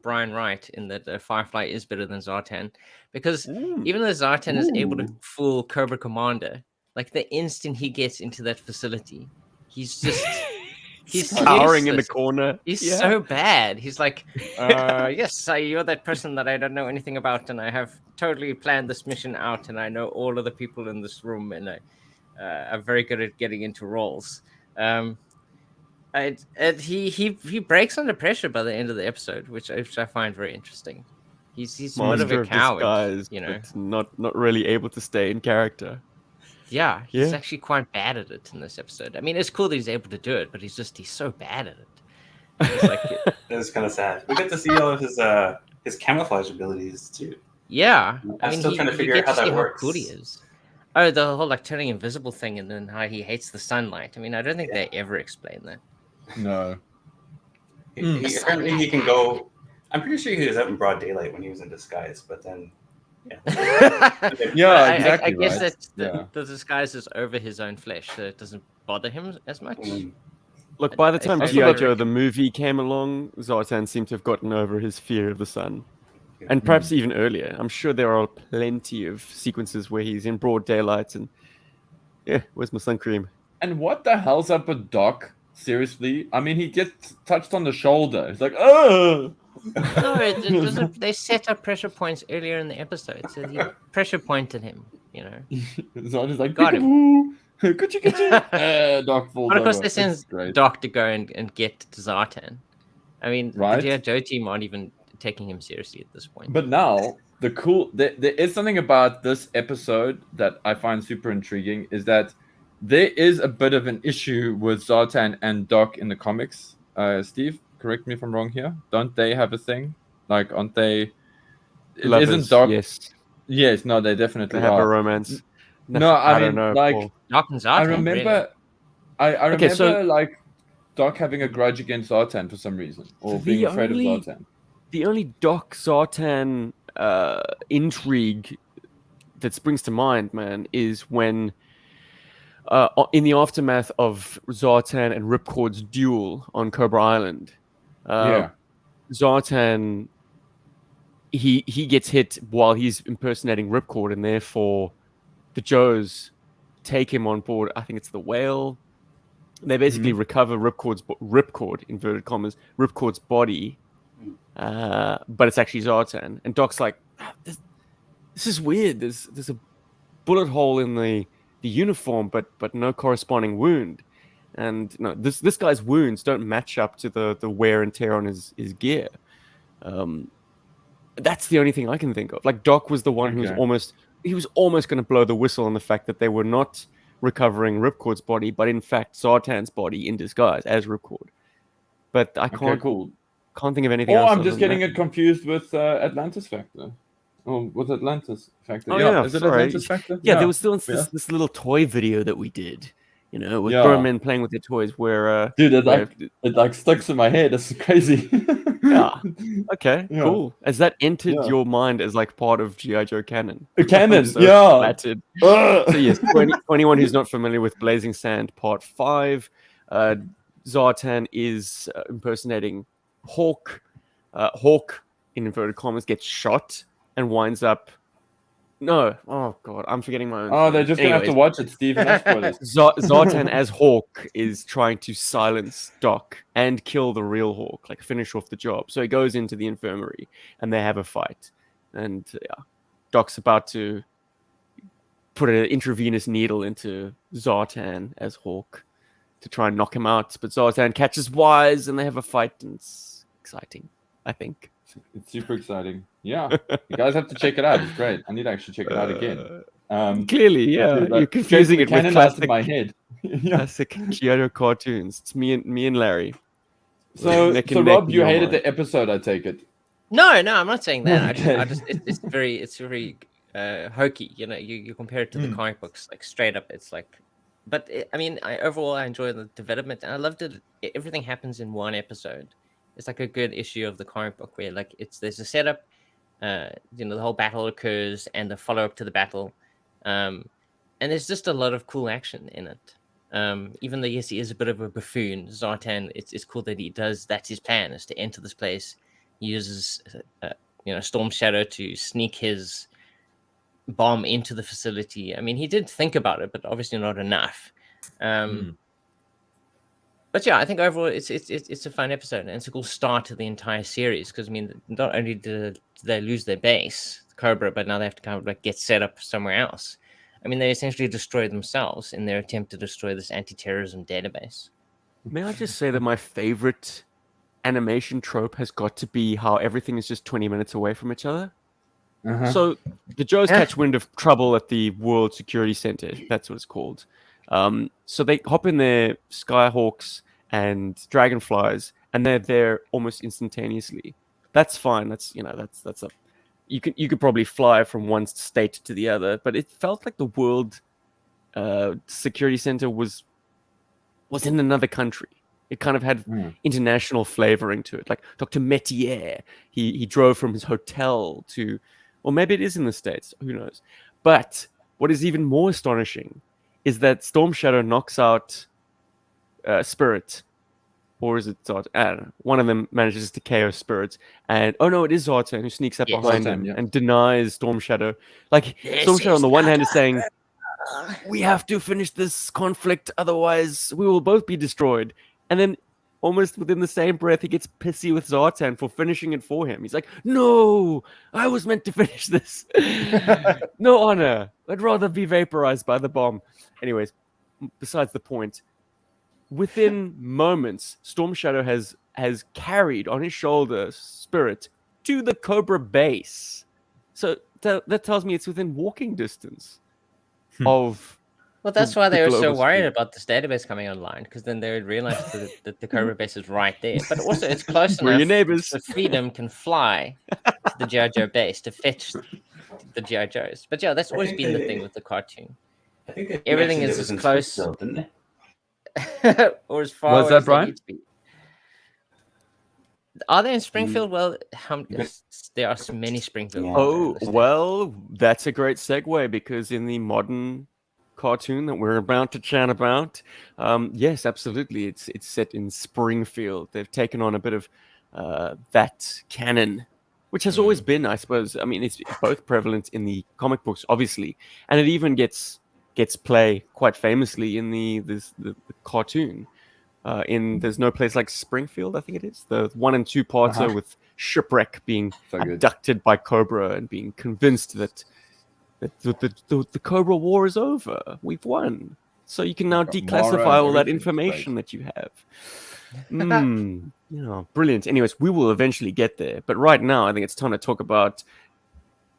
Brian right in that Firefly is better than Zartan, because even though Zartan is able to fool Cobra Commander, like the instant he gets into that facility, he's just he's cowering in the useless. corner. He's Yeah. so bad. He's like, yes, you're that person that I don't know anything about, and I have totally planned this mission out, and I know all of the people in this room, and I am very good at getting into roles. He breaks under pressure by the end of the episode, which I find very interesting. He's a bit of Monster a of coward, disguise, but not really able to stay in character. Yeah, he's Yeah. actually quite bad at it in this episode. I mean, it's cool that he's able to do it, but he's so bad at it. It's like, It was kind of sad. We get to see all of his camouflage abilities too. yeah, I'm still trying to figure out get how that see works. How cool he is. Oh, the whole like turning invisible thing, and then how he hates the sunlight. I mean, I don't think they ever explain that. No. Apparently, he can go. I'm pretty sure he was out in broad daylight when he was in disguise, but then, Yeah, I exactly. guess right. that the disguise is over his own flesh, so it doesn't bother him as much. Look, by the time I G.I. also Joe the movie came along, Zartan seemed to have gotten over his fear of the sun. And perhaps even earlier. I'm sure there are plenty of sequences where he's in broad daylight and, yeah, where's my sun cream? And what the hell's up with Doc? Seriously? I mean, he gets touched on the shoulder. He's like, oh! No, they set up pressure points earlier in the episode, so he pressure pointed him. So he's like, Got him. peekaboo! Doc falls But of course, over. they send It's great. Doc to go and get to Zartan. I mean, Right. the G.I. Joe team aren't even taking him seriously at this point. But now, there is something about this episode that I find super intriguing, is that there is a bit of an issue with Zartan and Doc in the comics. Steve, correct me if I'm wrong here. Don't they have a thing? Like, aren't they? Lovers, Isn't Doc? yes. Yes, no, they definitely They have are. a romance. No, I don't mean, know, like, Paul. Doc and Zartan, I remember, really. I remember Okay, so- like Doc having a grudge against Zartan for some reason, or The being afraid only- of Zartan. The only Doc Zartan intrigue that springs to mind, man, is when in the aftermath of Zartan and Ripcord's duel on Cobra Island, Yeah. Zartan he gets hit while he's impersonating Ripcord, and therefore the Joes take him on board. I think it's the whale. They basically recover Ripcord inverted commas Ripcord's body, but it's actually Zartan. And Doc's like, this is weird. There's a bullet hole in the uniform, but no corresponding wound. And no, this guy's wounds don't match up to the wear and tear on his gear. That's the only thing I can think of. Like, Doc was the one who was almost going to blow the whistle on the fact that they were not recovering Ripcord's body, but in fact Zartan's body in disguise as Ripcord. But I can't think of anything Or else. I'm other just than getting that. it confused with Atlantis Factor. Oh, was Atlantis Factor? Oh, yeah, Is it sorry. Atlantis Factor? Yeah, there was still Yeah. this little toy video that we did, you know, with Yeah. grown men playing with their toys where Dude, it where- like sticks in my head. It's crazy. yeah. Okay, Yeah. cool. Has that entered Yeah. your mind as like part of GI Joe canon? A canon, I'm so yeah. flattered. Ugh. So yes, 21 who's not familiar with Blazing Sand Part 5, Zartan is impersonating Hawk. Hawk, in inverted commas, gets shot and winds up... No, oh god, I'm forgetting my own Oh, thing. they're just gonna have to Anyways, watch it, Steve. No spoilers. Zartan as Hawk is trying to silence Doc and kill the real Hawk, like finish off the job. So he goes into the infirmary and they have a fight. And yeah, Doc's about to put an intravenous needle into Zartan as Hawk to try and knock him out. But Zartan catches wise and they have a fight, and it's exciting, I think. It's super exciting. Yeah, you guys have to check it out. It's great. I need to actually check it out again. Clearly, yeah, dude, like, you're confusing it with canon out in classic, my head. Yeah. classic GI Joe cartoons. It's me and Larry. So, Neck so and neck Rob, in you your hated mind. the episode. I take it. No, I'm not saying that. Okay. It's very hokey. You know, you compare it to the comic books, like straight up. It's like, but I mean, overall I enjoy the development, and I loved it. Everything happens in one episode. It's like a good issue of the comic book where like there's a setup, you know, the whole battle occurs and the follow up to the battle, and there's just a lot of cool action in it. Even though yes, he is a bit of a buffoon, Zartan, it's cool that he does. That's his plan, is to enter this place. He uses, you know, Storm Shadow to sneak his bomb into the facility. I mean, he did think about it, but obviously not enough. But yeah, I think overall it's a fun episode, and it's a cool start to the entire series, because I mean, not only did they lose their base, Cobra, but now they have to kind of like get set up somewhere else. I mean, they essentially destroy themselves in their attempt to destroy this anti-terrorism database. May I just say that my favorite animation trope has got to be how everything is just 20 minutes away from each other. So the Joes catch wind of trouble at the World Security Center. That's what it's called. So they hop in their Skyhawks and Dragonflies, and they're there almost instantaneously. That's fine. That's that's a you could probably fly from one state to the other, but it felt like the World Security Center was in another country. It kind of had international flavoring to it. Like Dr. Metier, he drove from his hotel to, or maybe it is in the States, who knows. But what is even more astonishing is that Storm Shadow knocks out Spirit, or is it Zartan? I don't know. One of them manages to KO Spirit, and oh no, it is Zartan who sneaks up behind him and denies Storm Shadow. Like Storm Shadow on the one hand is saying, "We have to finish this conflict, otherwise we will both be destroyed." And then, almost within the same breath, he gets pissy with Zartan for finishing it for him. He's like, "No, I was meant to finish this. No honor. I'd rather be vaporized by the bomb." Anyways, besides the point, within moments, Storm Shadow has carried on his shoulder Spirit to the Cobra base. So that tells me it's within walking distance of... Well, that's why they were so global worried speed. about this database coming online, because then they would realize that the Cobra base is right there. But also, it's close We're enough your neighbors. so Freedom can fly to the GI Joe base to fetch the GI Joes. But yeah, that's always been the thing with the cartoon. I think they Everything mentioned is it was as in close- Springfield, didn't they? Or as far Was that as they Brian? need to be. Are they in Springfield? Well, there are many Springfield. Yeah. Oh, well, that's a great segue, because in the modern cartoon that we're about to chat about, yes, absolutely, it's set in Springfield. They've taken on a bit of that canon, which has always been, I suppose. I mean, it's both prevalent in the comic books, obviously, and it even gets play quite famously in the cartoon. In There's No Place Like Springfield, I think it is. The 1 and 2 parts are with Shipwreck being So good. abducted by Cobra and being convinced that the Cobra War is over. We've won. So you can now Mara declassify and all that everything. information that you have. Brilliant. Anyways, we will eventually get there. But right now, I think it's time to talk about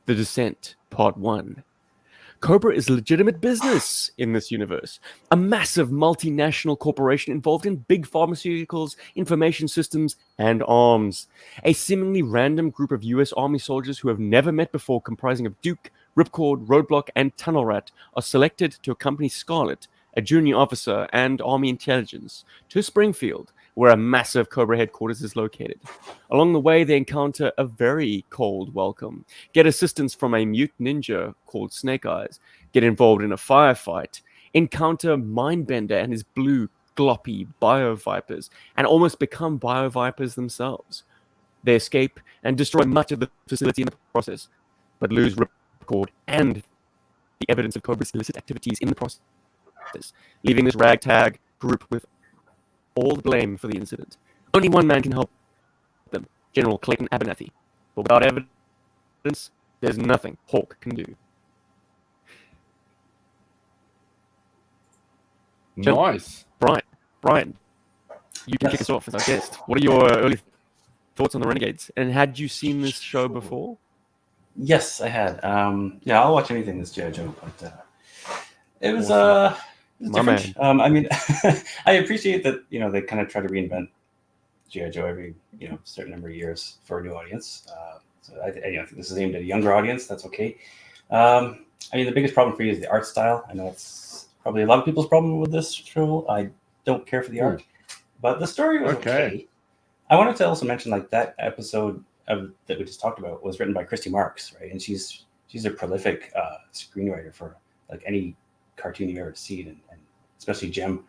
The Descent, Part 1. Cobra is a legitimate business in this universe, a massive multinational corporation involved in big pharmaceuticals, information systems, and arms. A seemingly random group of US Army soldiers who have never met before, comprising of Duke, Ripcord, Roadblock, and Tunnel Rat, are selected to accompany Scarlet, a junior officer and Army intelligence, to Springfield, where a massive Cobra headquarters is located. Along the way, they encounter a very cold welcome, get assistance from a mute ninja called Snake Eyes, get involved in a firefight, encounter Mindbender and his blue, gloppy bio-vipers, and almost become bio-vipers themselves. They escape and destroy much of the facility in the process, but lose Ripcord and the evidence of Cobra's illicit activities in the process, leaving this ragtag group with all the blame for the incident. Only one man can help them, General Clayton Abernathy. But without evidence, there's nothing Hawk can do. Nice. Brian, you can kick us off as our guest. What are your early thoughts on the Renegades? And had you seen this show before? Yes, I had. Yeah, I'll watch anything that's GI Joe, but it was My different. man. I mean, I appreciate that they kind of try to reinvent GI Joe every certain number of years for a new audience. So I think this is aimed at a younger audience. That's okay. I mean, the biggest problem for you is the art style. I know it's probably a lot of people's problem with this show. I don't care for the art, but the story was okay. I wanted to also mention that episode that we just talked about was written by Christy Marks, right? And she's a prolific screenwriter for any cartoon you've ever seen, and especially Gem.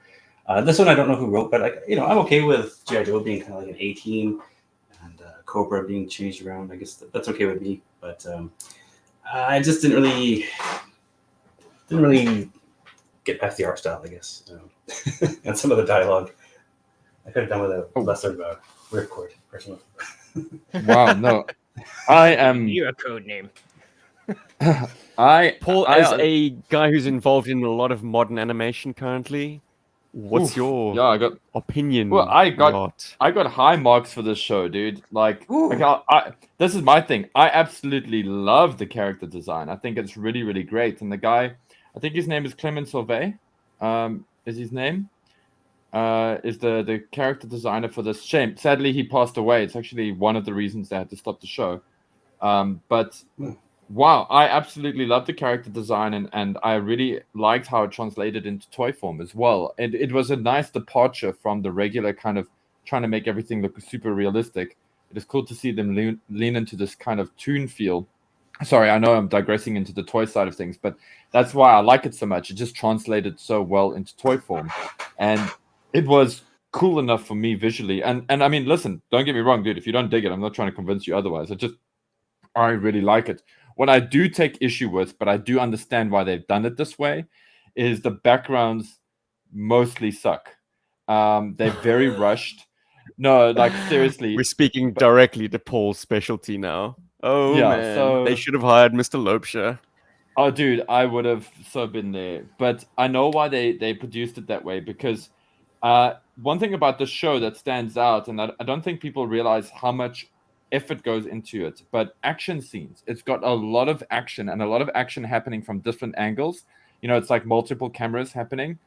This one I don't know who wrote, but I'm okay with GI Joe being kind of like an A team and Cobra being changed around. I guess that's okay with me, but I just didn't really get past the art style, I guess, and some of the dialogue. I could have done with a lesser Ripcord personally. Wow, no, I am. You're a code name. Paul, as a guy who's involved in a lot of modern animation currently, what's your opinion? Well, I got high marks for this show, dude. This is my thing. I absolutely love the character design. I think it's really, really great. And the guy, I think his name is Clement Sauvé, is his name. Is the character designer for this. Sadly, he passed away. It's actually one of the reasons they had to stop the show. But wow, I absolutely loved the character design, and I really liked how it translated into toy form as well. And it was a nice departure from the regular kind of trying to make everything look super realistic. It is cool to see them lean into this kind of toon feel. Sorry, I know I'm digressing into the toy side of things, but that's why I like it so much. It just translated so well into toy form. And it was cool enough for me visually. And I mean, listen, don't get me wrong, dude. If you don't dig it, I'm not trying to convince you otherwise. I really like it. What I do take issue with, but I do understand why they've done it this way, is the backgrounds mostly suck. They're very rushed. No, seriously. We're speaking directly to Paul's specialty now. Oh, yeah, man. So they should have hired Mr. Lopesha. Oh, dude, I would have so been there. But I know why they produced it that way, because one thing about the show that stands out, and I don't think people realize how much effort goes into it, but action scenes. It's got a lot of action, and a lot of action happening from different angles. It's like multiple cameras happening.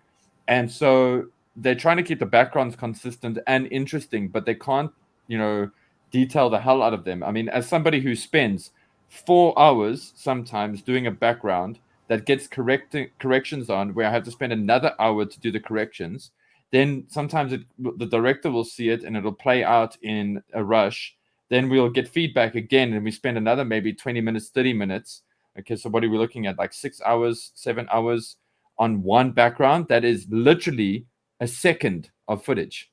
And so they're trying to keep the backgrounds consistent and interesting, but they can't, detail the hell out of them. I mean, as somebody who spends 4 hours sometimes doing a background that gets corrections on, where I have to spend another hour to do the corrections, then sometimes the director will see it and it'll play out in a rush. Then we'll get feedback again, and we spend another maybe 20 minutes, 30 minutes. Okay, so what are we looking at? 6 hours, 7 hours on one background? That is literally a second of footage.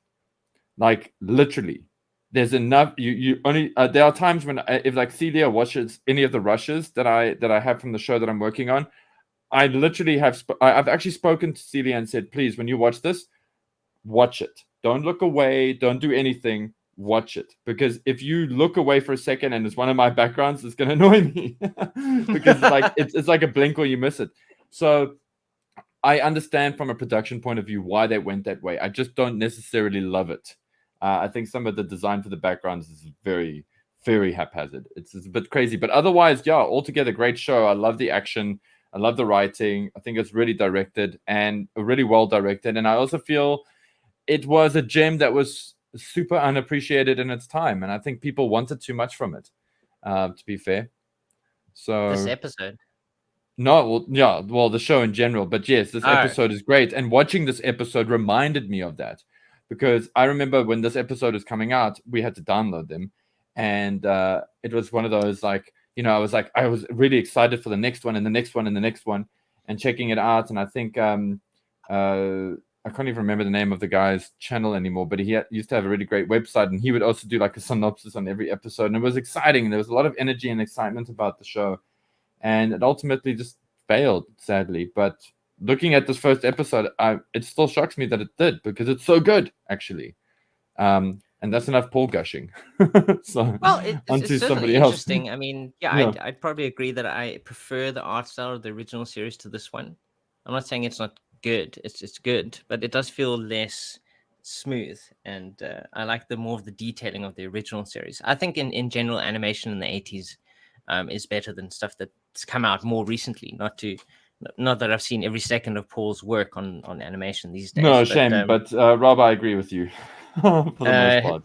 Literally. There's enough. You only there are times when if Celia watches any of the rushes that I have from the show that I'm working on, I literally I've actually spoken to Celia and said, please, when you watch this, watch it. Don't look away. Don't do anything. Watch it, because if you look away for a second and it's one of my backgrounds, it's going to annoy me because it's like a blink or you miss it. So I understand from a production point of view why they went that way. I just don't necessarily love it. I think some of the design for the backgrounds is very, very haphazard. It's a bit crazy, but otherwise, yeah, altogether great show. I love the action. I love the writing. I think it's really directed and really well directed. And I also feel it was a gem that was super unappreciated in its time. And I think people wanted too much from it, to be fair. So This episode. no, well, yeah, well, the show in general. But yes, this Oh. episode is great. And watching this episode reminded me of that. Because I remember when this episode was coming out, we had to download them. And it was one of those, like, you know, I was really excited for the next one and the next one and the next one and checking it out. And I think, I can't even remember the name of the guy's channel anymore, but he used to have a really great website. And he would also do like a synopsis on every episode. And it was exciting. There was a lot of energy and excitement about the show. And it ultimately just failed, sadly. But looking at this first episode, it still shocks me that it did, because it's so good, actually. And that's enough Paul gushing. So, well, onto it's certainly somebody else. interesting. I mean, Yeah. I'd probably agree that I prefer the art style of the original series to this one. I'm not saying it's not good. It's good, but it does feel less smooth, and I like the more of the detailing of the original series. I think in general, animation in the 80s is better than stuff that's come out more recently. Not that I've seen every second of Paul's work on animation these days. No, shame. But Rob, I agree with you for the most part.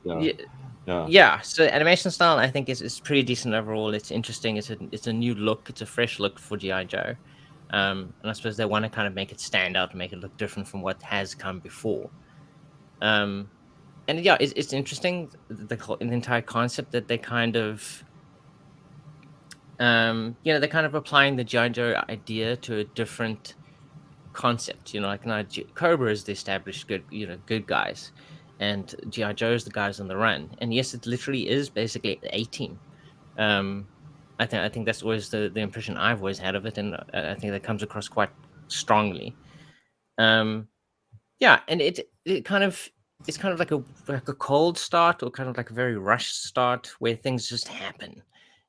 Yeah. Yeah. So animation style, I think, is pretty decent overall. It's interesting. It's a new look. It's a fresh look for GI Joe. And I suppose they want to kind of make it stand out and make it look different from what has come before. And yeah, it's interesting, the entire concept that they kind of, they're kind of applying the GI Joe idea to a different concept. Like now Cobra is the established good guys, and GI Joe is the guys on the run. And yes, it literally is basically the A-team. I think that's always the impression I've always had of it, and I think that comes across quite strongly. And it's kind of like a cold start, or kind of like a very rushed start where things just happen.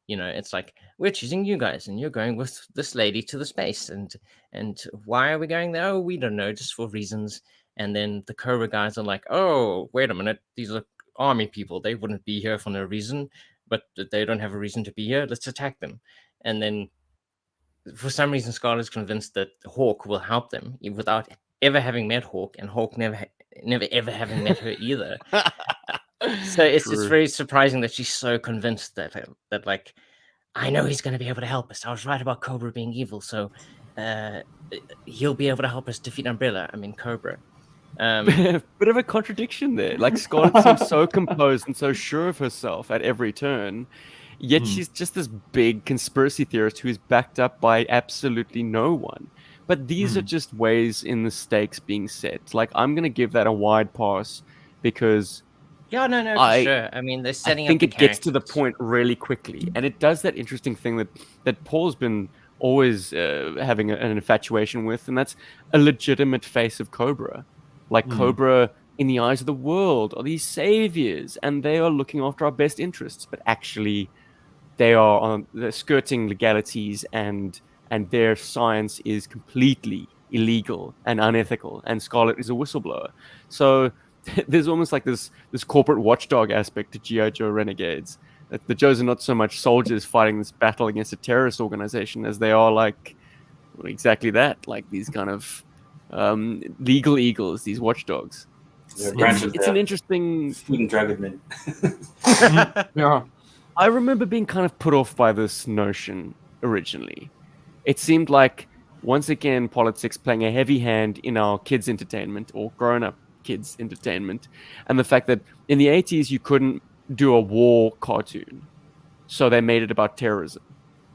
It's like, we're choosing you guys, and you're going with this lady to the space, and why are we going there? Oh, we don't know, just for reasons. And then the Cobra guys are like, oh, wait a minute, these are army people. They wouldn't be here for no reason, but they don't have a reason to be here. Let's attack them. And then for some reason, Scarlett's convinced that Hawk will help them without ever having met Hawk, and Hawk never ever having met her either. So it's very surprising that she's so convinced that like, I know he's going to be able to help us. I was right about Cobra being evil, so he'll be able to help us defeat Umbrella. I mean, Cobra. Bit of a contradiction there. Like, Scarlett seems so composed and so sure of herself at every turn, yet she's just this big conspiracy theorist who is backed up by absolutely no one. But these are just ways in the stakes being set. Like, I'm going to give that a wide pass because... Yeah, no, for sure. I mean, they're setting up. I think it gets to the point really quickly. And it does that interesting thing that Paul's been always having an infatuation with, and that's a legitimate face of Cobra. Like, Cobra, in the eyes of the world, are these saviors, and they are looking after our best interests. But actually, they're skirting legalities, and their science is completely illegal and unethical, and Scarlett is a whistleblower. So there's almost like this corporate watchdog aspect to GI Joe Renegades. That the Joes are not so much soldiers fighting this battle against a terrorist organization as they are like exactly that, like these kind of legal eagles, these watchdogs. It's an interesting food and drug admin. Yeah. I remember being kind of put off by this notion originally. It seemed like, once again, politics playing a heavy hand in our kids' entertainment, or grown-up kids' entertainment, and the fact that in the 80s you couldn't do a war cartoon, so they made it about terrorism.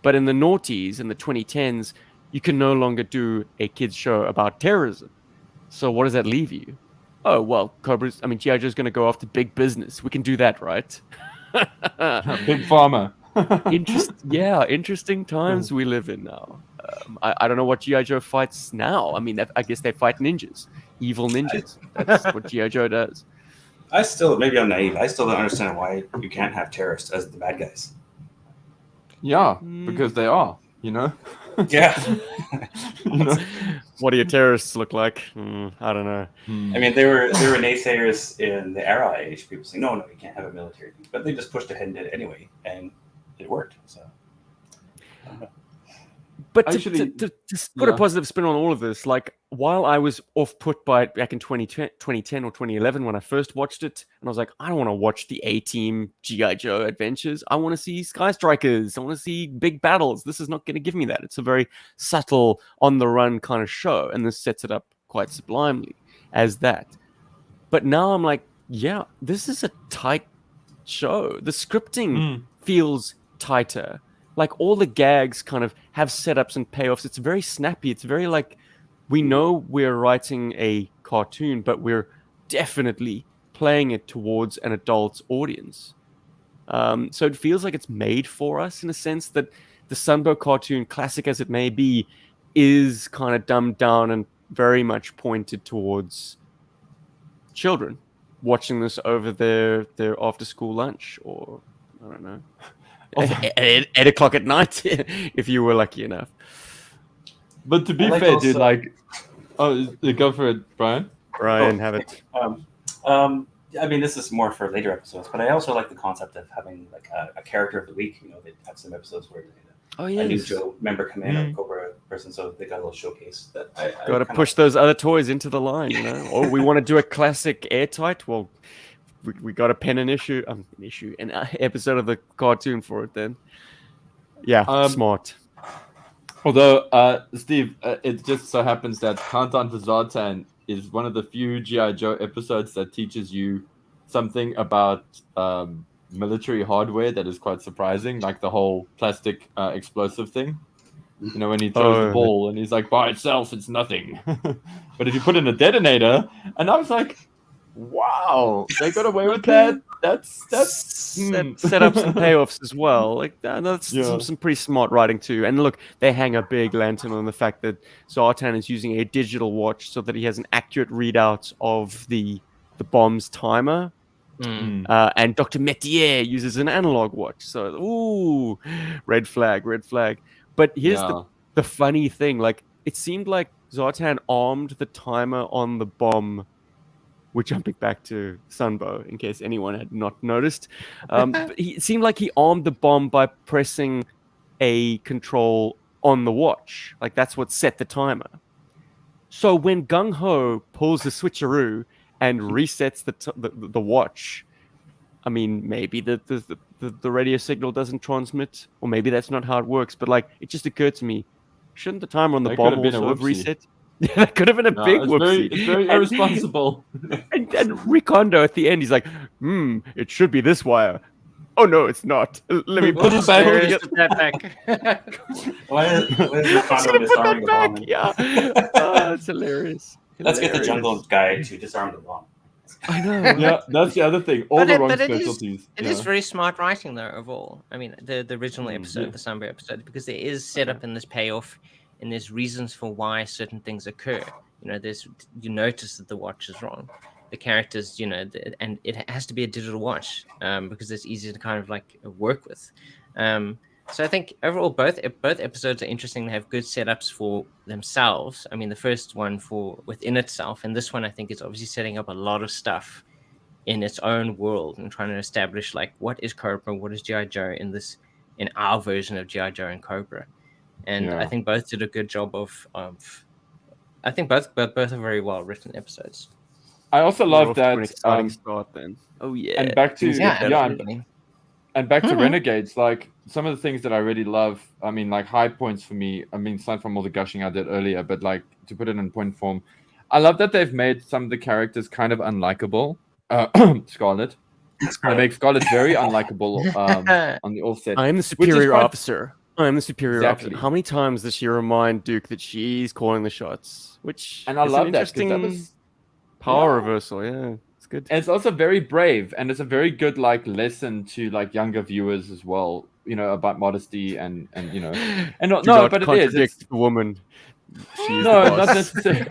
But in the noughties, in the 2010s, you can no longer do a kids' show about terrorism. So what does that leave you? Oh, well, G.I. Joe's going to go after big business. We can do that, right? Big Pharma. Interesting times we live in now. I don't know what G.I. Joe fights now. I mean, I guess they fight ninjas, evil ninjas. That's what G.I. Joe does. Maybe I'm naive. I still don't understand why you can't have terrorists as the bad guys. Yeah, because they are, Yeah. What do your terrorists look like? I don't know. I mean, there were naysayers in the era age. People saying, no, you can't have a military. But they just pushed ahead and did it anyway, and it worked. So. But Actually, to put a yeah. positive spin on all of this, like while I was off put by it back in 2010 or 2011 when I first watched it, and I was like, I don't want to watch the A-Team GI Joe adventures. I want to see Skystrikers. I want to see big battles. This is not going to give me that. It's a very subtle, on the run kind of show, and this sets it up quite sublimely as that. But now I'm like, yeah, this is a tight show. The scripting feels tighter. Like all the gags kind of have setups and payoffs. It's very snappy. It's very like we know we're writing a cartoon, but we're definitely playing it towards an adult audience. So it feels like it's made for us in a sense that the Sunbow cartoon, classic as it may be, is kind of dumbed down and very much pointed towards children watching this over their after school lunch, or I don't know, at 8 o'clock at night if you were lucky enough. But to be fair, dude, like, go for it, Brian. Brian, have it. I mean, this is more for later episodes, but I also like the concept of having like a character of the week. You know, they have some episodes where a new Joe member come in, or Cobra person, so they got a little showcase. That I got to push those other toys into the line, you know. Or we want to do a classic airtight. Well, we got to pen an episode of the cartoon for it. Then, yeah, smart. Although, Steve, it just so happens that Countdown to Zartan is one of the few GI Joe episodes that teaches you something about military hardware that is quite surprising, like the whole plastic explosive thing. You know, when he throws the ball and he's like, by itself, it's nothing. But if you put in a detonator, and I was like, wow, they got away with that. That's setups and payoffs as well. Like that's some pretty smart writing too. And look, they hang a big lantern on the fact that Zartan is using a digital watch so that he has an accurate readout of the bomb's timer. And Dr. Metier uses an analog watch. So, ooh, red flag. But here's the funny thing. Like, it seemed like Zartan armed the timer on the bomb. We're jumping back to Sunbow, in case anyone had not noticed. But it seemed like he armed the bomb by pressing a control on the watch. Like, that's what set the timer. So when Gung Ho pulls the switcheroo and resets the watch, I mean, maybe the radio signal doesn't transmit, or maybe that's not how it works. But like, it just occurred to me, shouldn't the timer on the bomb also have reset? That could have been a big whoopsie. It's very irresponsible. And Ricondo at the end, he's like, it should be this wire. Oh no, it's not. Let me put it back. Why is Ricondo disarming the bomb? Yeah, it's hilarious. Let's get the jungle guy to disarm the bomb. I know. Yeah, that's the other thing. All the wrong specialties. It is very smart writing, though, of all. I mean, the original episode, the Sunbow episode, because there is setup in this payoff, and there's reasons for why certain things occur. You know, you notice that the watch is wrong. The characters, you know, and it has to be a digital watch because it's easy to kind of like work with. So I think overall, both episodes are interesting. They have good setups for themselves. I mean, the first one for within itself, and this one I think is obviously setting up a lot of stuff in its own world and trying to establish like what is Cobra, what is GI Joe in our version of GI Joe and Cobra. And I think both did a good job of. I think both are very well written episodes. I also love that. Exciting start then. Oh yeah. And back to and back to Renegades, like some of the things that I really love, I mean, like high points for me, I mean, aside from all the gushing I did earlier, but like to put it in point form, I love that they've made some of the characters kind of unlikable. Scarlet. They make Scarlet very unlikable on the offset. I am the superior officer. I'm the superior officer. How many times does she remind Duke that she's calling the shots? And I love that because that was power reversal, yeah. Good. And it's also very brave, and it's a very good like lesson to like younger viewers as well, you know, about modesty and you know, and but it is it's the woman. Not necessarily.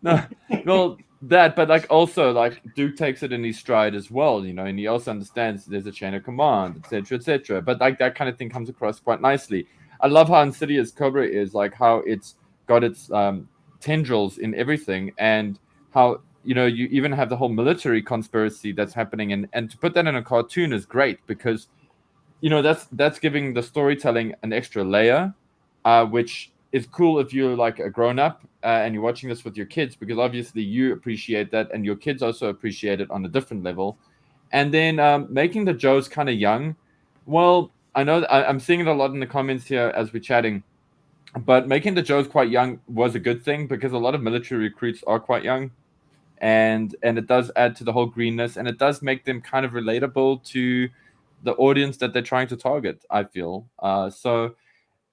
No, well that, but like also like Duke takes it in his stride as well, you know, and he also understands there's a chain of command, etc., etc. But like that kind of thing comes across quite nicely. I love how insidious Cobra is, like how it's got its tendrils in everything, and how. You know, you even have the whole military conspiracy that's happening, and to put that in a cartoon is great because, you know, that's giving the storytelling an extra layer, which is cool if you're like a grown up and you're watching this with your kids, because obviously you appreciate that and your kids also appreciate it on a different level. And then making the Joes kind of young. Well, I know I'm seeing it a lot in the comments here as we're chatting, but making the Joes quite young was a good thing because a lot of military recruits are quite young, and it does add to the whole greenness, and it does make them kind of relatable to the audience that they're trying to target, I feel. So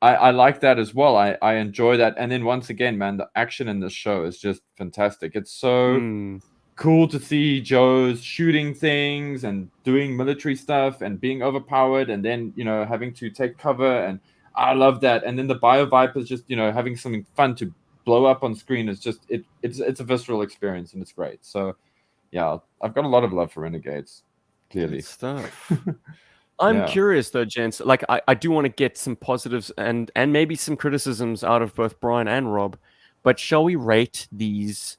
I like that as well. I enjoy that. And then once again, man, the action in this show is just fantastic. It's so cool to see Joe's shooting things and doing military stuff and being overpowered and then, having to take cover. And I love that. And then the Bio Vipers just, having something fun to blow up on screen is just, it's a visceral experience and it's great. So yeah, I've got a lot of love for Renegades, clearly. Good stuff. I'm curious though, gents. Like, I do want to get some positives and maybe some criticisms out of both Brian and Rob, but shall we rate these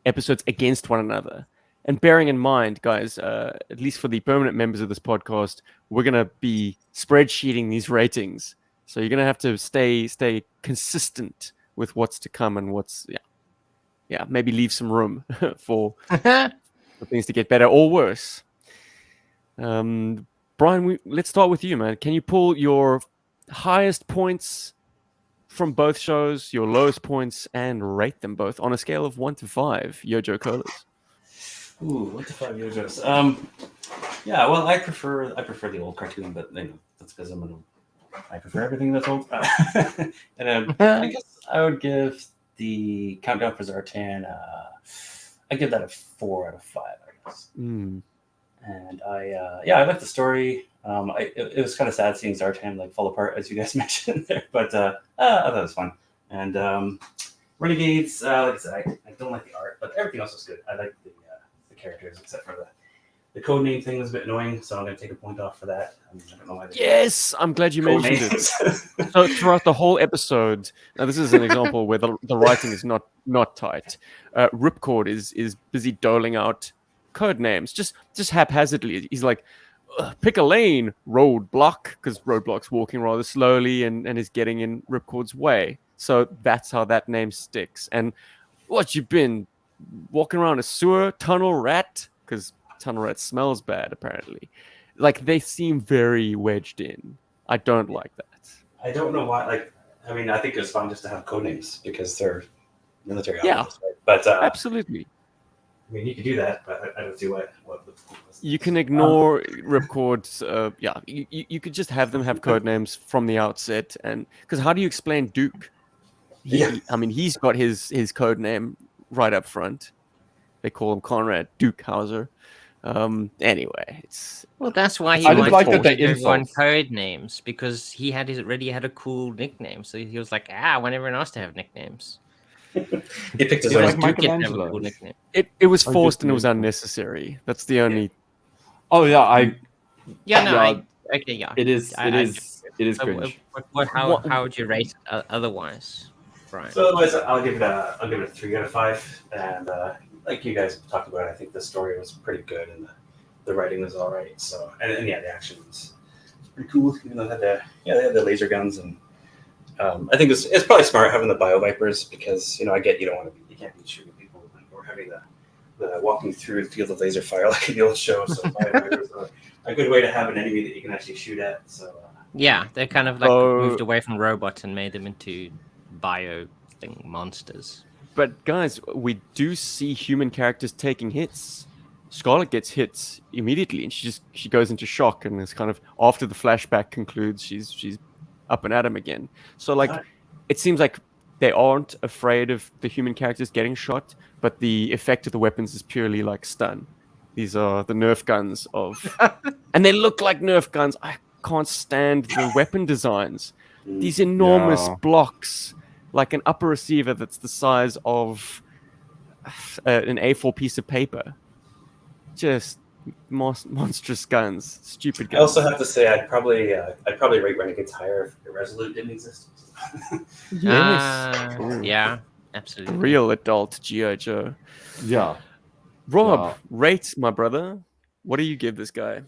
episodes against one another? And bearing in mind, guys, at least for the permanent members of this podcast, we're gonna be spreadsheeting these ratings, so you're gonna have to stay consistent with what's to come and what's maybe leave some room for things to get better or worse. Brian, let's start with you, man. Can you pull your highest points from both shows, your lowest points, and rate them both on a scale of 1 to 5? Yojo Colas. Ooh, 1 to 5 Yojos. Yeah, well, I prefer the old cartoon, but that's because I prefer everything that's old. And I guess I would give the Countdown for Zartan. I give that a 4 out of 5. I guess. And I like the story. It was kind of sad seeing Zartan fall apart, as you guys mentioned there, but I thought it was fun. And Renegades, like I said, I don't like the art, but everything else was good. I like the characters, except for the code name thing was a bit annoying, so I'm going to take a point off for that. I don't know why. Yes, I'm glad you mentioned it. So throughout the whole episode, now this is an example where the writing is not tight. Ripcord is busy doling out code names just haphazardly. He's like, pick a lane, roadblock, because Roadblock's walking rather slowly and is getting in Ripcord's way. So that's how that name sticks. And what, you've been walking around a sewer, tunnel rat? Because tunnel rat smells bad, apparently. Like, they seem very wedged in. I don't like that. I don't know why. I think it's fine just to have code names because they're military outfits, right? But absolutely. I mean, you can do that, but I don't see what the point was. You can ignore Ripcord's. You could just have them have code names from the outset, and because how do you explain Duke? I mean, he's got his code name right up front. They call him Conrad Duke Hauser. Anyway, that's why he wanted like everyone code names, because he already had a cool nickname, so he was like, I want everyone else to have nicknames. He picked his own. Like Michelangelo. Cool nickname. It was forced and it was unnecessary. That's the only. Oh yeah, It is. It is cringe. How would you rate it otherwise, Brian? So otherwise, I'll give it a 3 out of 5. And like you guys talked about, I think the story was pretty good and the writing was all right. So and the action was pretty cool. Even though they had the laser guns, and I think it's probably smart having the Bio Vipers because I get you can't be shooting people or having the walking through the field of laser fire like in the old show. So Bio Vipers are a good way to have an enemy that you can actually shoot at. So they're kind of moved away from robots and made them into bio monsters. But guys, we do see human characters taking hits. Scarlet gets hits immediately, and she goes into shock, and it's kind of after the flashback concludes, she's up and at him again. So it seems like they aren't afraid of the human characters getting shot, but the effect of the weapons is purely like stun. These are the Nerf guns and they look like Nerf guns. I can't stand the weapon designs. These enormous blocks, like an upper receiver that's the size of an A4 piece of paper. Just monstrous guns, stupid guns. I also have to say I'd probably rate Renegades higher if Irresolute didn't exist. Yes. Yeah, absolutely. Real adult G.I. Joe. Yeah. Rob, rate my brother. What do you give this guy?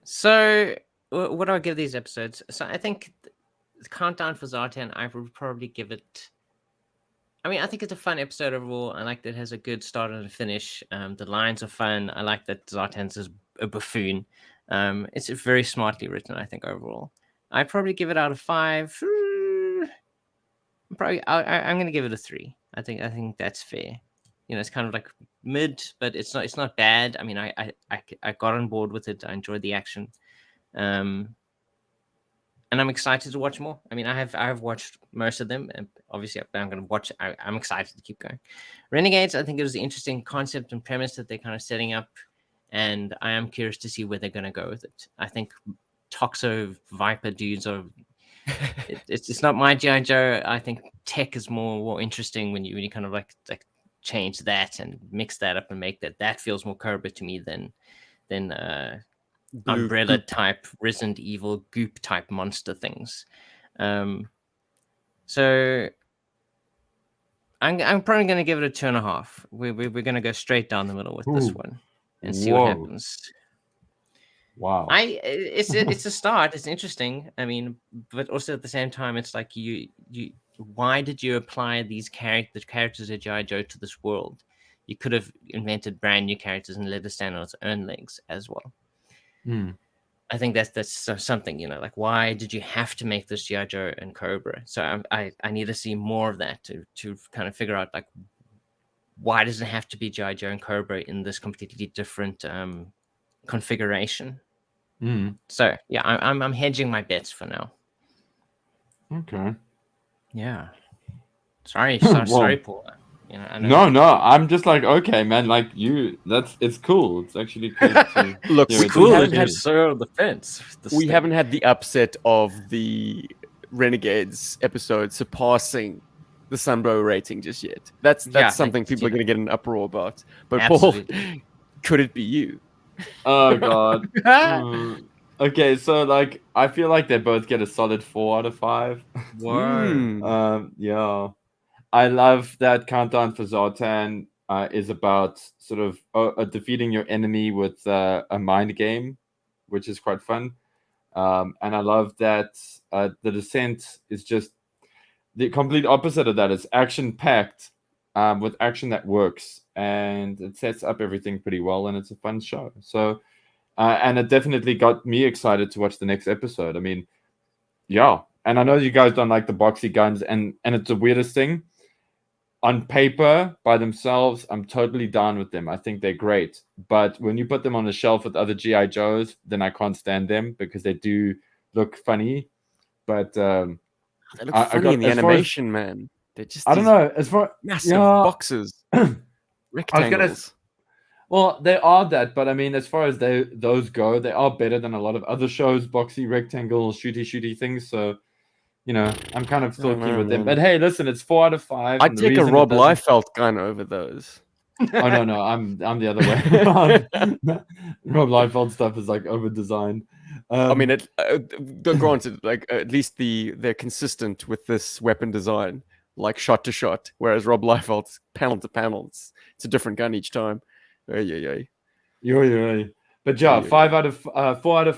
So, what do I give these episodes? So I think the countdown for Zartan, I would probably give it. I mean, I think it's a fun episode overall. I like that it has a good start and a finish. The lines are fun. I like that Zartan's is a buffoon. It's very smartly written, I think, overall. I'd probably give it out of 5. I'm going to give it a 3. I think that's fair. You know, it's kind of like mid, but it's not bad. I mean, I got on board with it. I enjoyed the action. And I'm excited to watch more. I mean, I have watched most of them, and obviously I'm going to watch. I'm excited to keep going. Renegades, I think it was an interesting concept and premise that they're kind of setting up, and I am curious to see where they're going to go with it. I think Toxo Viper dudes are. It's not my GI Joe. I think tech is more interesting when you kind of like change that and mix that up and make that feels more Cobra to me than umbrella type Resident Evil goop type monster things. So I'm probably going to give it a 2.5. We're going to go straight down the middle with this one and see what happens. Wow. It's a start. It's interesting. I mean, but also at the same time, it's like you why did you apply these characters of GI Joe to this world? You could have invented brand new characters and let it stand on its own legs as well. I think that's something, you know, like why did you have to make this GI Joe and Cobra? So I need to see more of that to kind of figure out like why does it have to be GI Joe and Cobra in this completely different configuration? So yeah, I'm hedging my bets for now. Okay. Yeah. Sorry, Paul. You know, I know. No, I'm just like, okay, man, like it's cool. It's actually cool to Look, hear we it. Cool haven't that had- you so on the fence. We haven't had the upset of the Renegades episode surpassing the Sunbow rating just yet. That's something people are going to get an uproar about. But Absolutely. Paul, could it be you? Oh god. Okay, so like I feel like they both get a solid 4 out of 5. Whoa. Yeah. I love that countdown for Zartan is about sort of defeating your enemy with a mind game, which is quite fun. And I love that the Descent is just the complete opposite of that. It's action-packed with action that works, and it sets up everything pretty well, and it's a fun show. So, and it definitely got me excited to watch the next episode. I mean, yeah. And I know you guys don't like the boxy guns, and it's the weirdest thing. On paper, by themselves, I'm totally down with them. I think they're great. But when you put them on the shelf with other GI Joes, then I can't stand them because they do look funny. But They look funny in the animation, man. They're just I don't know. As far massive boxes, rectangles. Well, they are that, but I mean, as far as those go, they are better than a lot of other shows, boxy, rectangle, shooty things. So, you know, I'm kind of still keen with them. But hey, listen, it's 4 out of 5. I'd take a Rob Liefeld gun over those. Oh no, I'm the other way around. Rob Liefeld stuff is like over designed. I mean, granted, like at least they're consistent with this weapon design, like shot to shot. Whereas Rob Liefeld's panel to panel, it's a different gun each time. But yeah, 4 out of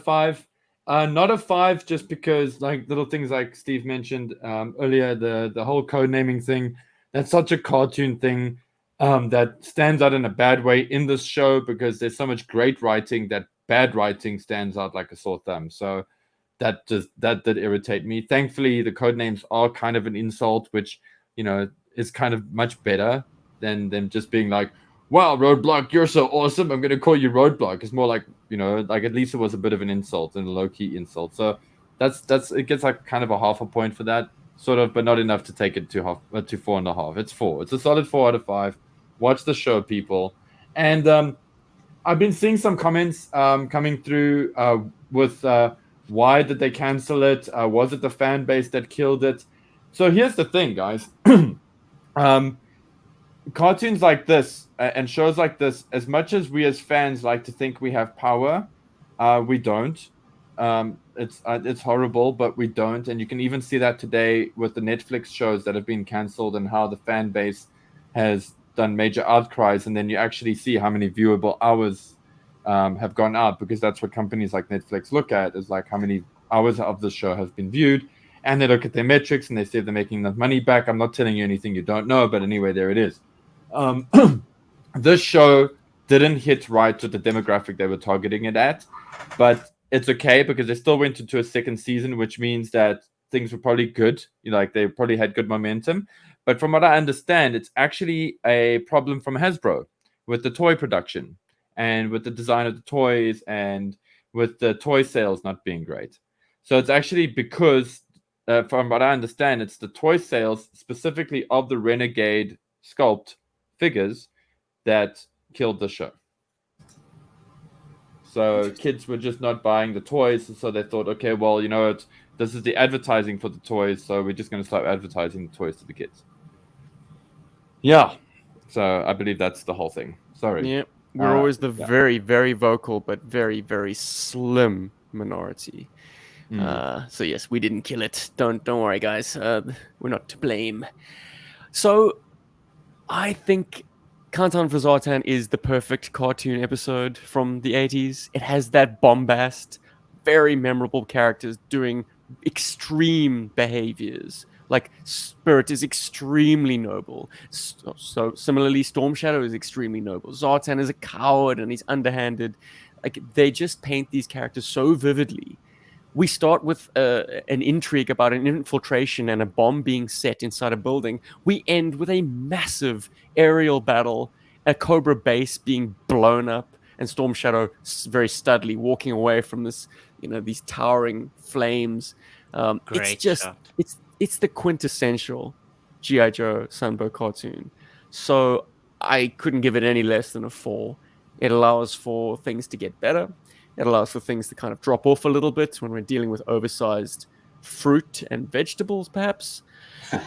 5. Not a 5 just because like little things like Steve mentioned earlier, the whole code naming thing. That's such a cartoon thing that stands out in a bad way in this show because there's so much great writing that bad writing stands out like a sore thumb. So that did irritate me. Thankfully, the code names are kind of an insult, which, you know, is kind of much better than them just being like, wow, Roadblock, you're so awesome, I'm going to call you Roadblock. It's more like, you know, like at least it was a bit of an insult and a low-key insult. So that's it gets like kind of a half a point for that, sort of, but not enough to take it to 4.5. It's 4. It's a solid 4 out of 5. Watch the show, people. And I've been seeing some comments coming through with why did they cancel it? Was it the fan base that killed it? So here's the thing, guys. Cartoons like this and shows like this, as much as we as fans like to think we have power, we don't. It's horrible, but we don't. And you can even see that today with the Netflix shows that have been cancelled and how the fan base has done major outcries. And then you actually see how many viewable hours have gone out, because that's what companies like Netflix look at, is like how many hours of the show has been viewed. and they look at their metrics and they say they're making enough money back. I'm not telling you anything you don't know, but anyway, there it is. This show didn't hit right with the demographic they were targeting it at, but it's okay because they still went into a second season, which means that things were probably good. Like they probably had good momentum. But from what I understand, it's actually a problem from Hasbro with the toy production and with the design of the toys and with the toy sales not being great. So it's actually because, from what I understand, it's the toy sales specifically of the Renegade sculpt figures that killed the show. So kids were just not buying the toys, so they thought, okay, well, this is the advertising for the toys, so we're just going to start advertising the toys to the kids. Yeah. So I believe that's the whole thing. Sorry. Yeah, we're always the very, very vocal, but very, very slim minority. So yes, we didn't kill it. Don't worry, guys. We're not to blame. So I think Countdown for Zartan is the perfect cartoon episode from the 80s. It has that bombast, very memorable characters doing extreme behaviors. Like Spirit is extremely noble. So similarly, Storm Shadow is extremely noble. Zartan is a coward and he's underhanded. Like they just paint these characters so vividly. We start with an intrigue about an infiltration and a bomb being set inside a building. We end with a massive aerial battle, a Cobra base being blown up, and Storm Shadow very studly walking away from this, these towering flames. Great it's shot. It's the quintessential GI Joe Sunbow cartoon. So I couldn't give it any less than a 4. It allows for things to get better. It allows for things to kind of drop off a little bit when we're dealing with oversized fruit and vegetables, perhaps.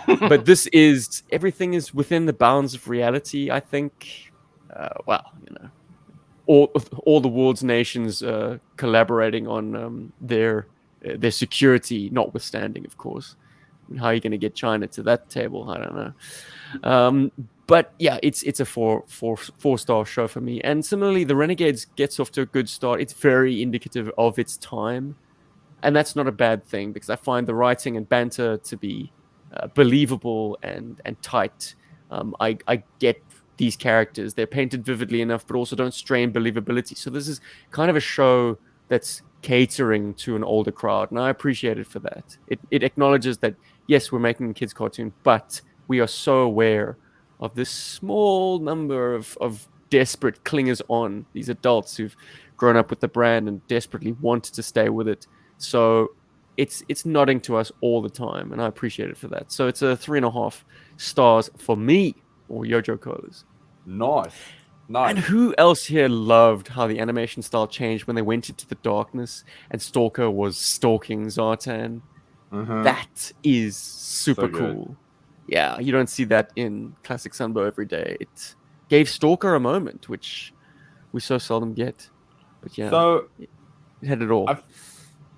But everything is within the bounds of reality, I think. All the world's nations collaborating on their security, notwithstanding, of course. How are you going to get China to that table? I don't know. But yeah, it's a four-star show for me. And similarly, the Renegades gets off to a good start. It's very indicative of its time, and that's not a bad thing because I find the writing and banter to be believable and tight. I get these characters; they're painted vividly enough, but also don't strain believability. So this is kind of a show that's catering to an older crowd, and I appreciate it for that. It acknowledges that yes, we're making a kids' cartoon, but we are so aware of this small number of desperate clingers on, these adults who've grown up with the brand and desperately want to stay with it. So it's nodding to us all the time, and I appreciate it for that. So it's a 3.5 stars for me, or Yojo Colas. Nice. And who else here loved how the animation style changed when they went into the darkness and Stalker was stalking Zartan? That is super cool. Yeah, you don't see that in classic Sunbow every day. It gave Stalker a moment, which we so seldom get. But yeah, so it had it all.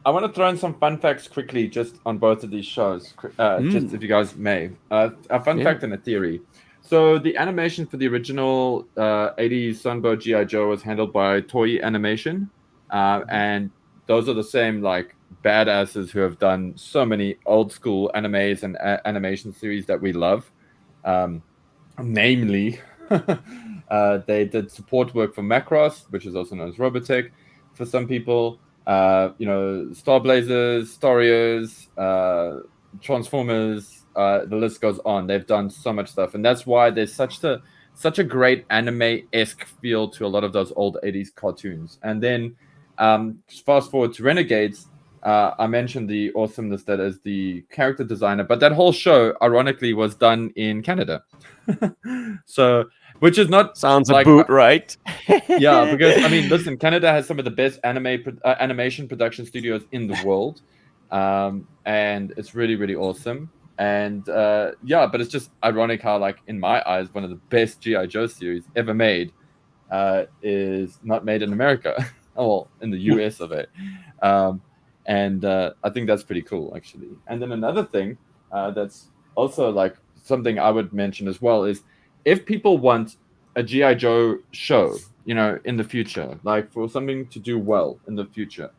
I want to throw in some fun facts quickly, just on both of these shows, just if you guys may. A fun fact and a theory. So the animation for the original 80s Sunbow G.I. Joe was handled by Toei Animation, and those are the same badasses who have done so many old school animes and animation series that we love. Namely, they did support work for Macross, which is also known as Robotech for some people. Star Blazers, Storios, Transformers, the list goes on. They've done so much stuff, and that's why there's such a great anime-esque feel to a lot of those old 80s cartoons. And then fast forward to Renegades, I mentioned the awesomeness that is the character designer, but that whole show, ironically, was done in Canada. So, which is not sounds a boot, right? Yeah, because listen, Canada has some of the best animation production studios in the world, and it's really, really awesome. And but it's just ironic how, in my eyes, one of the best GI Joe series ever made is not made in America, well, in the US of it. And I think that's pretty cool, actually. And then another thing that's also something I would mention as well is if people want a GI Joe show, in the future, for something to do well in the future,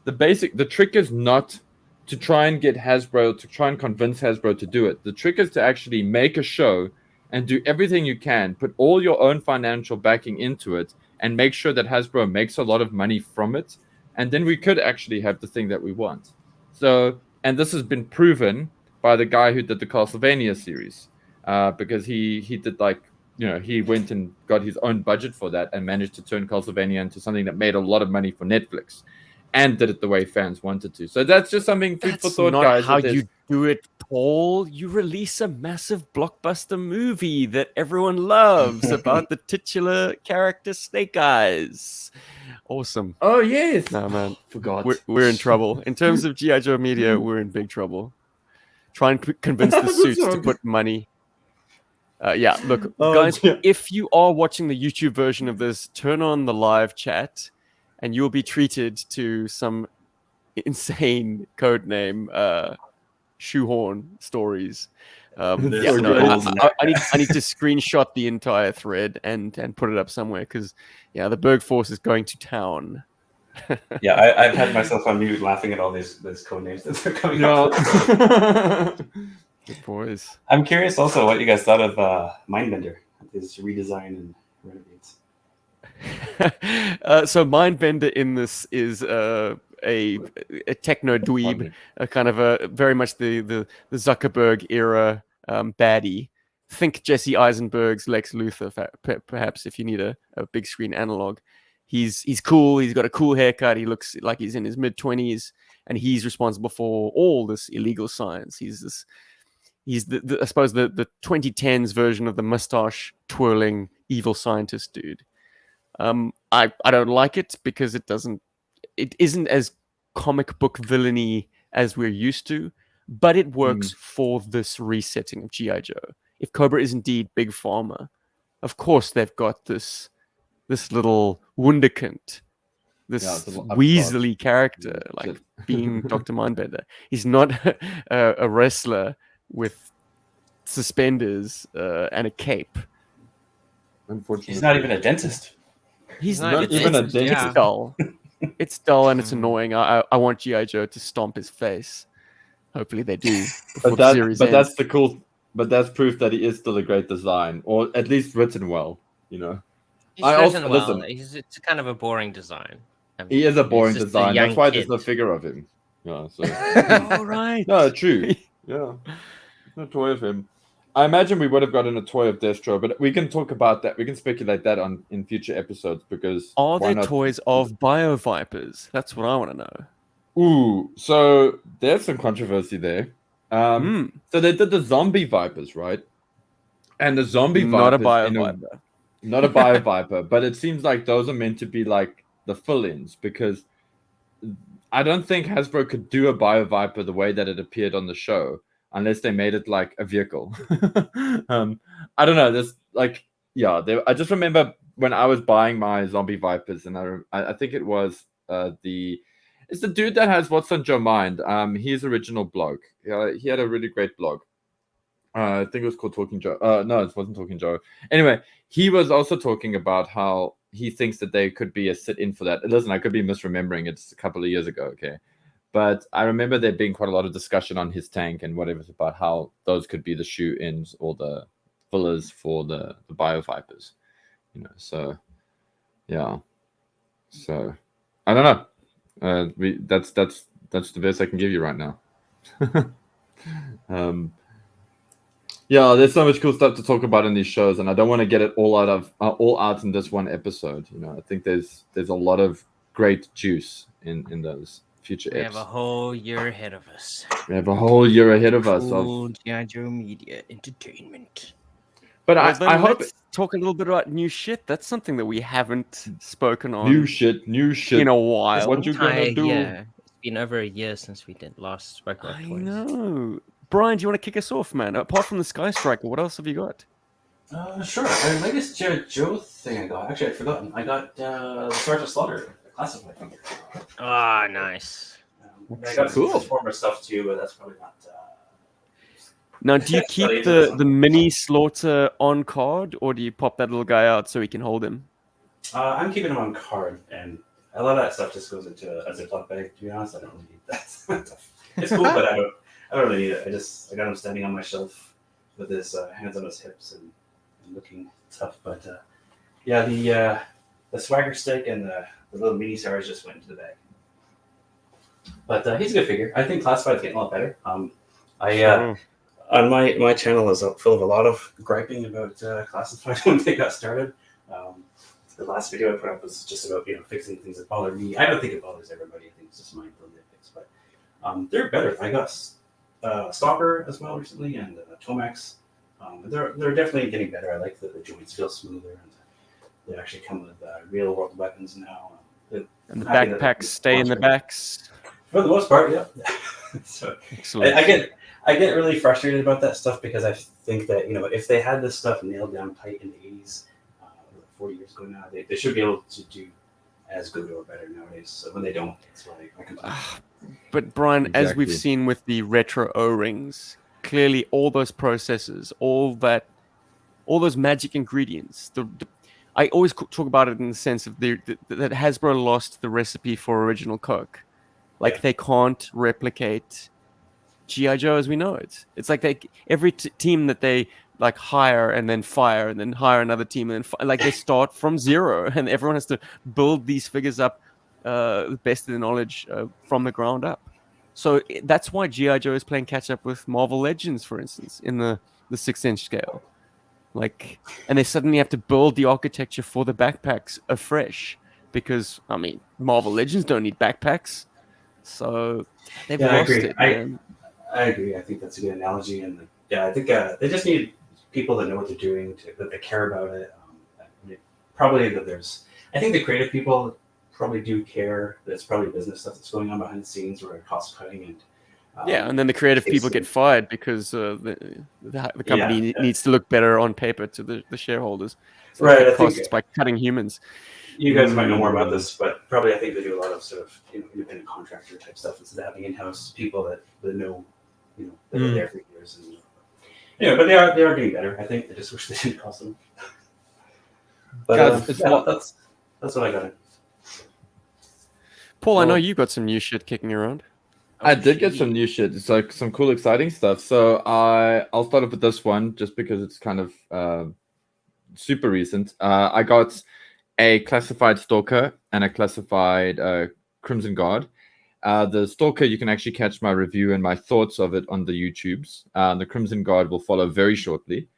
the trick is not to try and get Hasbro, to try and convince Hasbro to do it. The trick is to actually make a show and do everything you can, put all your own financial backing into it, and make sure that Hasbro makes a lot of money from it. And then we could actually have the thing that we want. So, and this has been proven by the guy who did the Castlevania series, because he did like, he went and got his own budget for that and managed to turn Castlevania into something that made a lot of money for Netflix. And did it the way fans wanted to. So that's just something food for thought, not guys. how you do it, Paul. You release a massive blockbuster movie that everyone loves about the titular character Snake Eyes. Awesome. Oh yes. No, man. Forgot. We're in trouble. In terms of GI Joe media, we're in big trouble. Try and convince the suits to put money. Yeah, look, guys, if you are watching the YouTube version of this, turn on the live chat, and you'll be treated to some insane codename shoehorn stories. I need to screenshot the entire thread and put it up somewhere because the Berg Force is going to town. Yeah, I've had myself on mute laughing at all these codenames that are coming up. Good boys. I'm curious also what you guys thought of Mindbender, his redesign and renovates. So Mindbender in this is a techno dweeb, a kind of a very much the Zuckerberg era baddie. Think Jesse Eisenberg's Lex Luthor, perhaps, if you need a big screen analog. He's cool. He's got a cool haircut. He looks like he's in his mid-20s, and he's responsible for all this illegal science. He's the I suppose the 2010s version of the mustache twirling evil scientist dude. I don't like it because it isn't as comic book villainy as we're used to, but it works for this resetting of GI Joe. If Cobra is indeed Big Pharma, of course they've got this little wunderkind, this Weasley character, like being Dr. Mindbender. He's not a wrestler with suspenders and a cape. Unfortunately, he's not even a dentist. He's not even a dentist. It's dull. It's dull and it's annoying. I want GI Joe to stomp his face. Hopefully they do. But that's proof that he is still a great design, or at least written well. He's written well. It's kind of a boring design. I mean, he is a boring design. That's why there's no figure of him. Yeah. So. All right. No, true. Yeah. There's no toy of him. I imagine we would have gotten a toy of Destro, but we can talk about that. We can speculate that in future episodes because are there toys of Bio Vipers? That's what I want to know. Ooh, so there's some controversy there. So they did the zombie vipers, right? And the zombie vipers, not a Bio Viper, not a Bio Viper, but it seems like those are meant to be like the fill-ins because I don't think Hasbro could do a Bio Viper the way that it appeared on the show. Unless they made it like a vehicle. I don't know. There's like, I just remember when I was buying my zombie vipers, and I think it was it's the dude that has What's on Joe Mind. His original blog. He had a really great blog. I think it was called Talking Joe. No, it wasn't Talking Joe. Anyway, he was also talking about how he thinks that they could be a sit-in for that. Listen, I could be misremembering. It's a couple of years ago. Okay. But I remember there being quite a lot of discussion on his tank and whatever about how those could be the shoe-ins or the fillers for the Bio Vipers. So yeah. So I don't know. That's the best I can give you right now. There's so much cool stuff to talk about in these shows, and I don't want to get it all out in this one episode. I think there's a lot of great juice in those. We have a whole year ahead of us. Of GI Joe media entertainment. But I hope talk a little bit about new shit. That's something that we haven't spoken on. New shit in a while. What you gonna do? Yeah, it's been over a year since we did last spoke about toys. I know. Brian, do you want to kick us off, man? Apart from the Skystriker, what else have you got? Sure. The latest GI Joe thing I got. Actually, I'd forgotten. I got the Sergeant Slaughter. Classified figure. Ah, nice. I got some Transformer stuff too, but that's probably not. Now, do you keep the mini Slaughter on card, or do you pop that little guy out so we can hold him? I'm keeping him on card, and a lot of that stuff just goes into a Ziploc bag. To be honest, I don't really need that. it's cool, but I don't really need it. I got him standing on my shelf with his hands on his hips and looking tough. But yeah, the swagger stick and the little mini stars just went into the bag. But he's a good figure. I think Classified's getting a lot better. On my channel is full of a lot of griping about Classified when they got started. The last video I put up was just about fixing things that bother me. I don't think it bothers everybody. I think it's just my little nitpicks, but they're better. I got Stalker as well recently and Tomax. They're definitely getting better. I like that the joints feel smoother and they actually come with real world weapons now. And the backpacks stay in the backs. For the most part, yeah. So Excellent. I get really frustrated about that stuff because I think that if they had this stuff nailed down tight in the 80s, 40 years ago now, they should be able to do as good or better nowadays. So when they don't, it's like I complain. But Brian, as we've Exactly. seen with the retro O-rings, clearly all those processes, all those magic ingredients. I always talk about it in the sense of that Hasbro lost the recipe for original Coke. Like they can't replicate GI Joe as we know it. It's like every team that they like hire and then fire and then hire another team and then like they start from zero and everyone has to build these figures up the best of their knowledge from the ground up. So that's why GI Joe is playing catch up with Marvel Legends, for instance, in the 6-inch scale. Like, and they suddenly have to build the architecture for the backpacks afresh because I mean Marvel Legends don't need backpacks, so they've lost it. Man. I agree. I think that's a good analogy, and I think they just need people that know what they're doing, that they care about it. Probably that I think the creative people probably do care. There's probably business stuff that's going on behind the scenes or cost cutting and. And then the creative people get fired because the company needs to look better on paper to the shareholders. So right. I think by cutting humans. You guys might know more about this, but probably I think they do a lot of sort of independent contractor type stuff instead of having in-house people that know that are there for years. And anyway, but they are getting better. I think they just wish they didn't cost them. But that's what I got in. Paul, I know you got some new shit kicking around. I did get some new shit. It's like some cool, exciting stuff. So I'll start off with this one just because it's kind of super recent. I got a classified Stalker and a classified Crimson Guard. The Stalker, you can actually catch my review and my thoughts of it on the YouTubes. The Crimson Guard will follow very shortly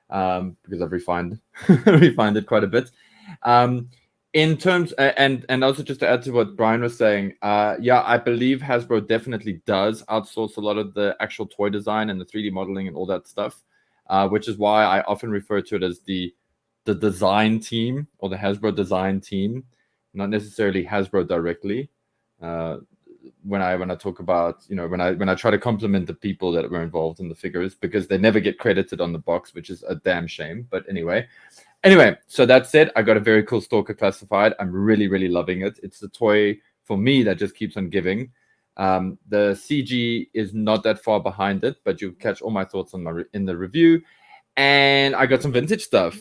because I've refined it quite a bit. In terms, and also just to add to what Brian was saying, I believe Hasbro definitely does outsource a lot of the actual toy design and the 3D modeling and all that stuff, which is why I often refer to it as the design team or the Hasbro design team, not necessarily Hasbro directly. When I talk about, when I try to compliment the people that were involved in the figures, because they never get credited on the box, which is a damn shame. But anyway, so that said, I got a very cool Stalker classified. I'm really, really loving it. It's the toy for me that just keeps on giving. The CG is not that far behind it, but you'll catch all my thoughts in the review. And I got some vintage stuff,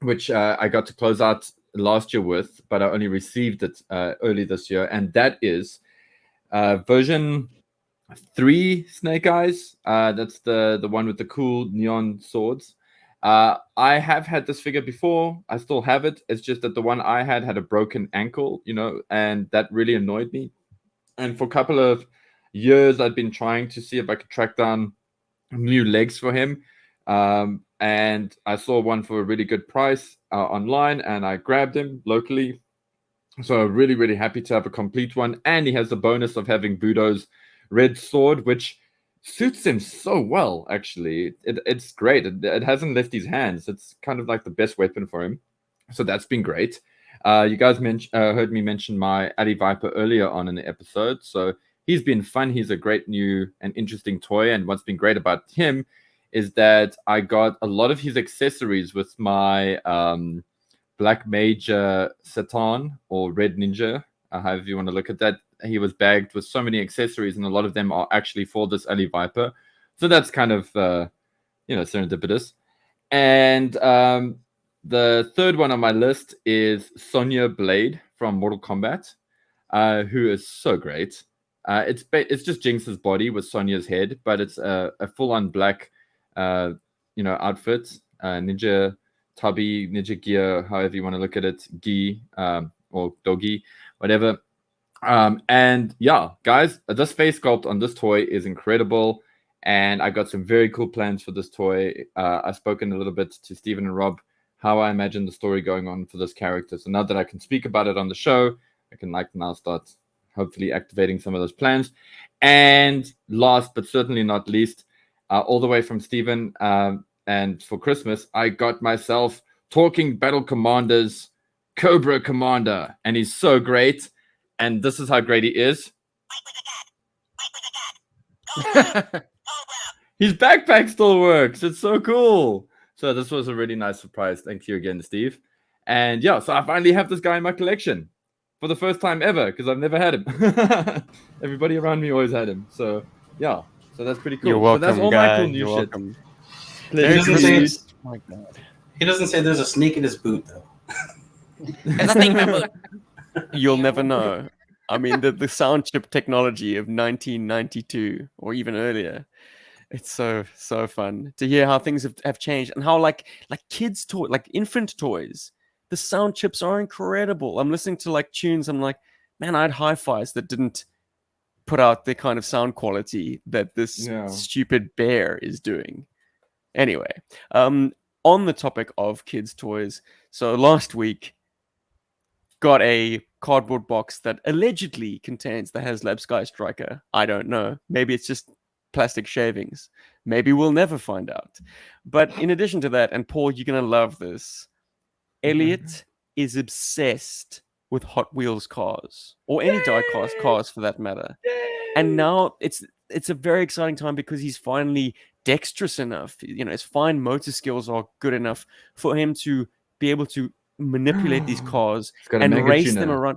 which I got to close out last year with, but I only received it early this year. And that is version 3 Snake Eyes. That's the one with the cool neon swords. I have had this figure before. I still have it. It's just that the one I had a broken ankle, and that really annoyed me. And for a couple of years, I'd been trying to see if I could track down new legs for him. And I saw one for a really good price online, and I grabbed him locally. So really, really happy to have a complete one. And he has the bonus of having Budo's red sword, which suits him so well, actually. It's great. It hasn't left his hands. It's kind of like the best weapon for him. So that's been great. You guys heard me mention my Ali Viper earlier on in the episode. So he's been fun. He's a great new and interesting toy. And what's been great about him is that I got a lot of his accessories with my Black Major Satan or Red Ninja, however you want to look at that. He was bagged with so many accessories, and a lot of them are actually for this Ali Viper. So that's kind of, serendipitous. And the third one on my list is Sonya Blade from Mortal Kombat, who is so great. It's just Jinx's body with Sonya's head, but it's a full-on black, outfit, ninja tabi, ninja gear, however you want to look at it, gi, or dogi, whatever. And yeah, guys, this face sculpt on this toy is incredible, and I got some very cool plans for this toy. I've spoken a little bit to Stephen and Rob how I imagine the story going on for this character. So now that I can speak about it on the show, I can now start hopefully activating some of those plans. And last but certainly not least, all the way from Stephen, and for Christmas, I got myself Talking Battle Commander's Cobra Commander, and he's so great. And this is how great he is. His backpack still works. It's so cool. So this was a really nice surprise. Thank you again, Steve. And yeah, so I finally have this guy in my collection for the first time ever, because I've never had him. Everybody around me always had him. So yeah, so that's pretty cool. You're welcome, so that's all guy. my cool new You're shit. welcome. Oh My God. He doesn't say there's a snake in his boot, though. There's a thing in my boot. You'll never know. I mean, the sound chip technology of 1992 or even earlier. It's so fun to hear how things have changed, and how like kids toy, like infant toys, the sound chips are incredible. I'm listening to like tunes. I'm like, man, I had hi-fis that didn't put out the kind of sound quality that this stupid bear is doing. Anyway, on the topic of kids' toys, so last week got a cardboard box that allegedly contains the HasLab Skystriker. I don't know. Maybe it's just plastic shavings. Maybe we'll never find out. But in addition to that, and Paul, you're going to love this, Elliot is obsessed with Hot Wheels cars, or any die-cast cars for that matter. And now it's a very exciting time because he's finally dexterous enough. You know, his fine motor skills are good enough for him to be able to manipulate these cars and race them around.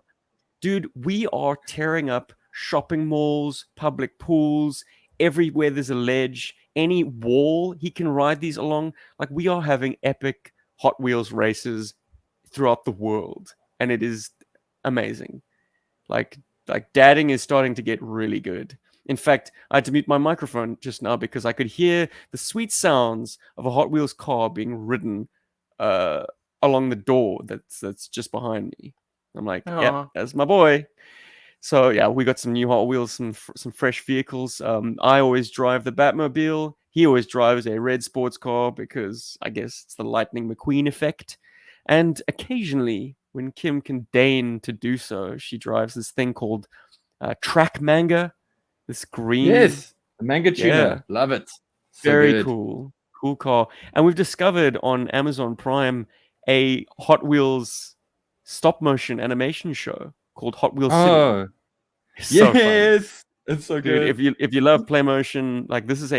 Dude, we are tearing up shopping malls, public pools, everywhere there's a ledge, any wall he can ride these along. Like, we are having epic Hot Wheels races throughout the world, and it is amazing. Like dadding is starting to get really good. In fact, I had to mute my microphone just now because I could hear the sweet sounds of a Hot Wheels car being ridden along the door that's just behind me. I'm like, yep, that's my boy. So yeah, we got some new Hot Wheels, some fresh vehicles. I always drive the Batmobile. He always drives a red sports car because I guess it's the Lightning McQueen effect. And occasionally, when Kim can deign to do so, she drives this thing called Track Manga. This green, yes, the manga tuner, love it. So very good. cool car. And we've discovered on Amazon Prime a Hot Wheels stop motion animation show called Hot Wheels City. So yes, fun. It's so Dude, good. if you love play motion, like this is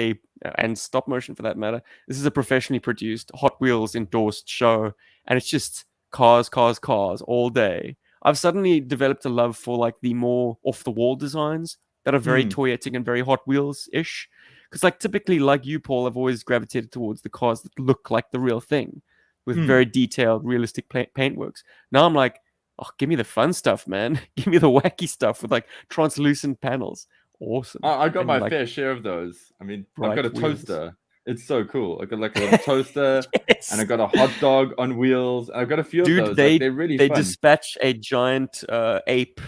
and stop motion for that matter, this is a professionally produced Hot Wheels endorsed show, and it's just cars all day. I've suddenly developed a love for like the more off the wall designs that are very toyetic and very Hot Wheels ish. Because like typically, like you, Paul, I've always gravitated towards the cars that look like the real thing, with very detailed, realistic paintworks. Now I'm like, oh, give me the fun stuff, man. Give me the wacky stuff with like translucent panels. Awesome. I got And, my like, fair share of those. I mean, I've bright got a wheels. toaster. It's so cool. I got like a little toaster, Yes. and I got a hot dog on wheels. I've got a few Dude, of those. They're really they fun. dispatch a giant ape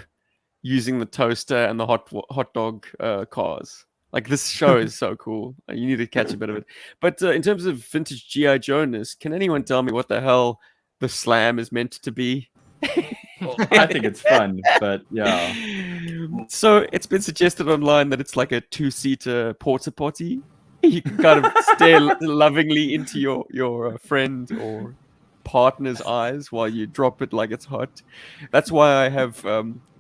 using the toaster and the hot dog cars. Like, this show is so cool. You need to catch a bit of it. But in terms of vintage GI Joe-ness, can anyone tell me what the hell the slam is meant to be? I think it's fun, but yeah. So it's been suggested online that it's like a 2-seater porta potty. You can kind of stare lovingly into your friend or partner's eyes while you drop it like it's hot. That's why I have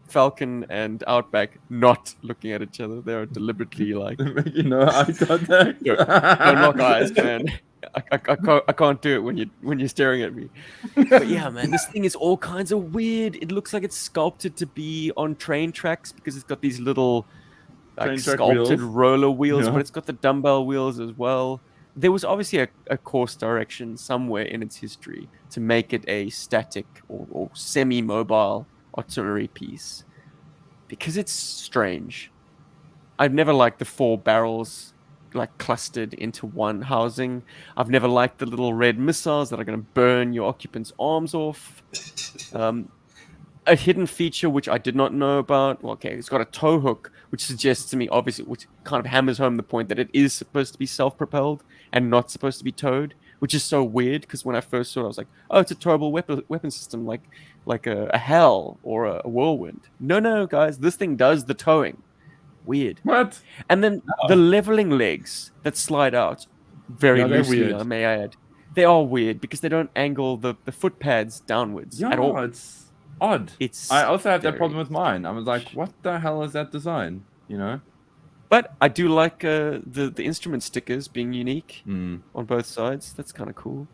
Falcon and Outback not looking at each other. They're deliberately like, I contact. don't lock eyes, man. I can't do it when you're staring at me. But yeah, man, this thing is all kinds of weird. It looks like it's sculpted to be on train tracks because it's got these little like sculpted roller wheels, but it's got the dumbbell wheels as well. There was obviously a course direction somewhere in its history to make it a static or semi-mobile artillery piece because it's strange. I've never liked the 4 barrels like clustered into one housing. I've never liked the little red missiles that are going to burn your occupant's arms off. A hidden feature which I did not know about. Well, okay, it's got a tow hook, which suggests to me, obviously, which kind of hammers home the point that it is supposed to be self-propelled and not supposed to be towed, which is so weird because when I first saw it, I was like, oh, it's a towable weapon system like a Hell or a Whirlwind. No, guys, this thing does the towing. Weird. What? And then the leveling legs that slide out very Yeah, they're loosely, weird. may I add. They are weird because they don't angle the foot pads downwards at all. It's odd. It's I also have that very problem with mine. I was like, what the hell is that design? You know? But I do like the instrument stickers being unique Mm. on both sides. That's kind of cool.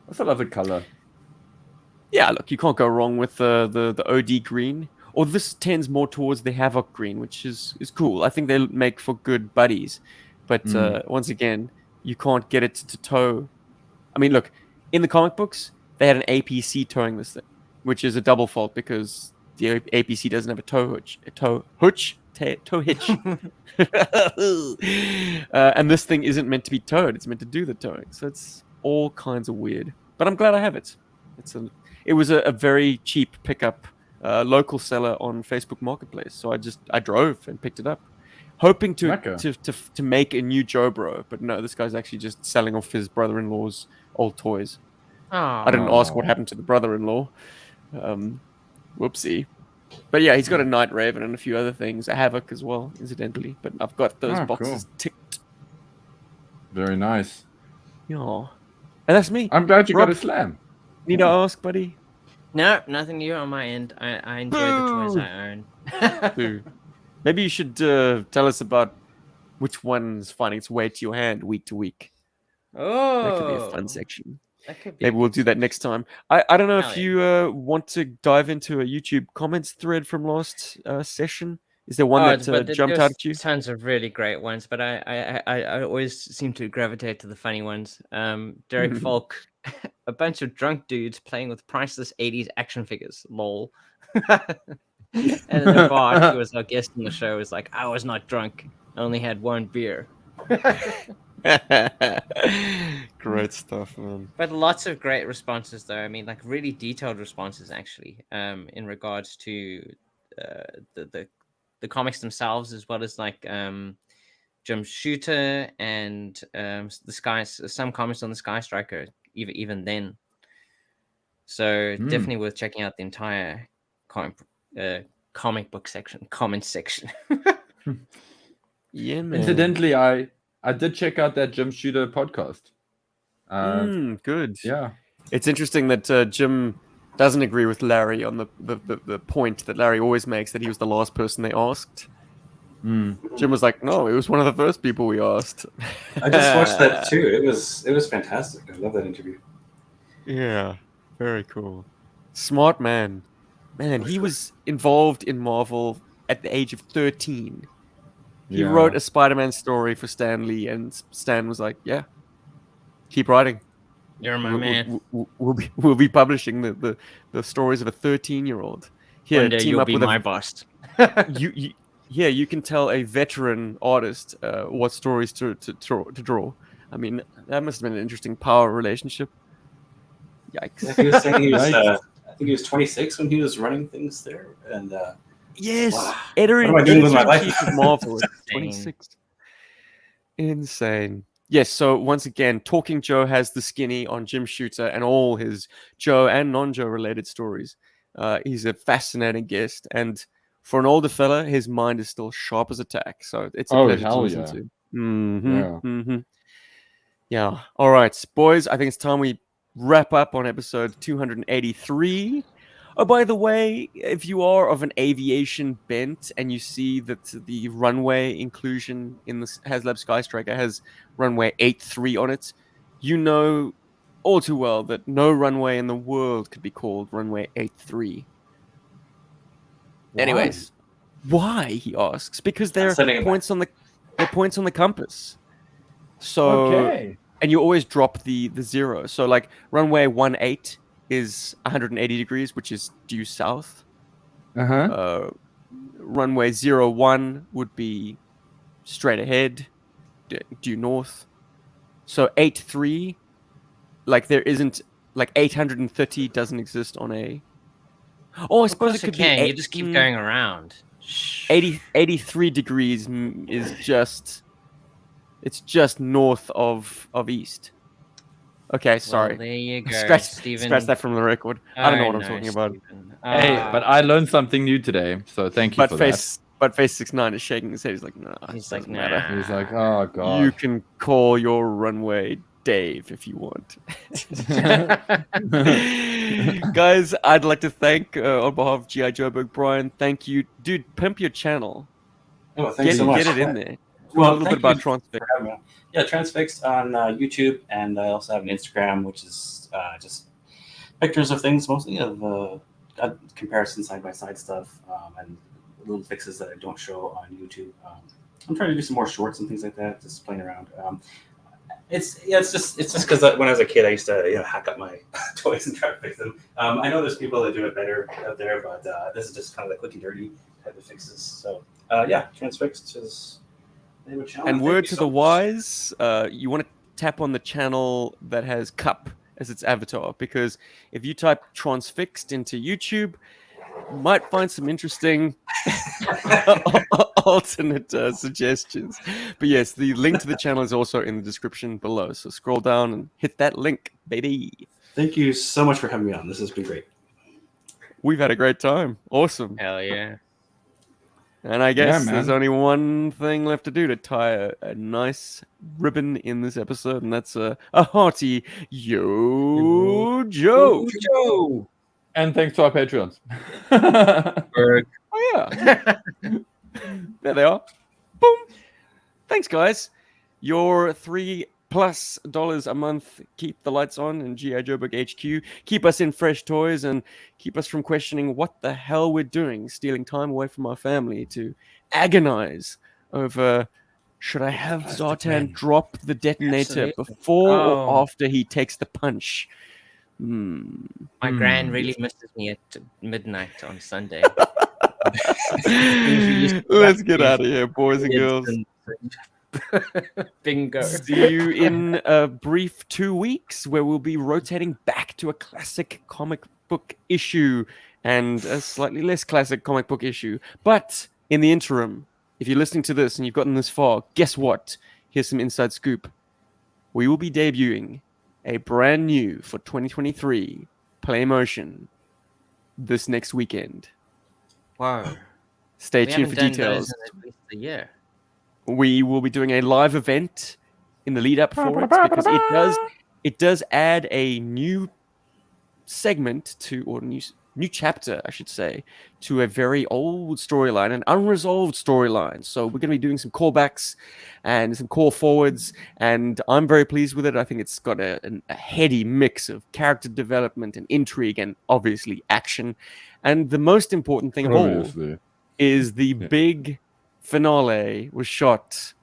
I also love the color. Yeah, look, you can't go wrong with the OD green. Or this tends more towards the Havoc green, which is cool. I think they make for good buddies. But once again, you can't get it to tow. I mean, look, in the comic books, they had an APC towing this thing, which is a double fault because the APC doesn't have a tow hitch. And this thing isn't meant to be towed. It's meant to do the towing. So it's all kinds of weird. But I'm glad I have it. It was a very cheap pickup, local seller on Facebook Marketplace. So I drove and picked it up, hoping to make a new Joe Bro. But no, this guy's actually just selling off his brother-in-law's old toys. I didn't ask what happened to the brother-in-law. Whoopsie. But yeah, he's got a Night Raven and a few other things. A Havoc as well, incidentally. But I've got those boxes ticked. Very nice. Yeah. And that's me. I'm glad you Rob, got a slam. Need to ask, buddy? No, nothing new on my end. I enjoy the toys I own. Boo. Maybe you should tell us about which one's finding its way to your hand week to week. Oh, That could be a fun section. That could be Maybe we'll do that next time. I don't know Hell if yeah. you want to dive into a YouTube comments thread from last session. Is there one that jumped out at you? Tons of really great ones, but I always seem to gravitate to the funny ones. Derek Falk, a bunch of drunk dudes playing with priceless 80s action figures. Lol. And then Bart, who was our guest on the show, was like, I was not drunk. I only had one beer. Great stuff, man. But lots of great responses, though. I mean, like really detailed responses, actually, in regards to the comics themselves, as well as like Jim Shooter and some comments on the Skystriker, even then. So definitely worth checking out the entire comic book section, comment section. Yeah, man. Incidentally, I did check out that Jim Shooter podcast. Good. Yeah. It's interesting that Jim doesn't agree with Larry on the point that Larry always makes, that he was the last person they asked. Jim was like, no, it was one of the first people we asked. I just watched that too. It was fantastic. I love that interview. Yeah, very cool. Smart man. Man, he was involved in Marvel at the age of 13. He wrote a Spider-Man story for Stan Lee, and Stan was like, yeah, keep writing. You're my man. We'll be publishing the stories of a 13-year-old. Here, One day team you'll up be with my boss. you can tell a veteran artist what stories to draw. I mean, that must have been an interesting power relationship. Yikes. Yeah, he was saying he was, I think he was 26 when he was running things there, and yes, wow. editor What am I doing with my life? of Marvel at 26. Insane. Yes, so once again, Talking Joe has the skinny on Jim Shooter and all his Joe and non-Joe related stories. He's a fascinating guest, and for an older fella, his mind is still sharp as a tack. So it's a pleasure to listen to. Yeah. All right, boys, I think it's time we wrap up on episode 283. Oh, by the way, if you are of an aviation bent and you see that the runway inclusion in the HasLab Skystriker has runway 83 on it, you know all too well that no runway in the world could be called runway 83. Why? Anyways, why, he asks? Because they're points on the compass. So and you always drop the 0. So like runway 18 is 180 degrees, which is due south. Runway 01 would be straight ahead, due north. So 83, like there isn't, like 830 doesn't exist on a. Oh, I Of suppose course it could it be can. You just keep going around. 83 degrees is just. It's just north of east. Okay, sorry. Well, there you go, Scratch Stephen. that from the record. I don't know what I'm talking about. Hey, but I learned something new today, so thank you But for face 69 is shaking his head. He's like, nah, He's it like, doesn't matter. nah. He's like, oh god. You can call your runway Dave if you want. Guys, I'd like to thank, on behalf of GI Joburg, Brian, thank you. Dude, pimp your channel. Oh, thanks so much. Get it in there. Talk Well, a little bit about Transfixed. Yeah, Transfixed on YouTube, and I also have an Instagram, which is just pictures of things, mostly of comparison side-by-side stuff, and little fixes that I don't show on YouTube. I'm trying to do some more shorts and things like that, just playing around. It's just because when I was a kid, I used to hack up my toys and try to fix them. I know there's people that do it better out there, but this is just kind of the quick and dirty type of fixes. So yeah, Transfixed is the name of the channel. And Thank word you to so the much. wise, you want to tap on the channel that has Cup as its avatar, because if you type Transfixed into YouTube, you might find some interesting alternate suggestions. But yes, the link to the channel is also in the description below. So scroll down and hit that link, baby. Thank you so much for having me on. This has been great. We've had a great time. Awesome. Hell yeah. And I guess man. there's only one thing left to do to tie a nice ribbon in this episode, and that's a hearty Yo Joe. Joe. And thanks to our Patreons. Oh yeah. There they are. Boom. Thanks, guys. Your $3+ a month keep the lights on in GI Joburg HQ. Keep us in fresh toys and keep us from questioning what the hell we're doing, stealing time away from our family to agonize over should I have Zartan drop the detonator Absolutely. before Oh. or after he takes the punch. My gran really misses me at midnight on Sunday. Let's get out of here, boys and girls. Bingo. See you in a brief 2 weeks where we'll be rotating back to a classic comic book issue and a slightly less classic comic book issue. But in the interim, if you're listening to this and you've gotten this far, guess what? Here's some inside scoop. We will be debuting a brand new for 2023 Play Motion this next weekend. Wow. Stay We tuned for haven't done details. those in at least a year. We will be doing a live event in the lead up for it because it does add a new segment to, or new chapter, I should say, to a very old storyline, an unresolved storyline. So we're going to be doing some callbacks and some call forwards, and I'm very pleased with it. I think it's got a heady mix of character development and intrigue and obviously action. And the most important thing of all is the big finale was shot.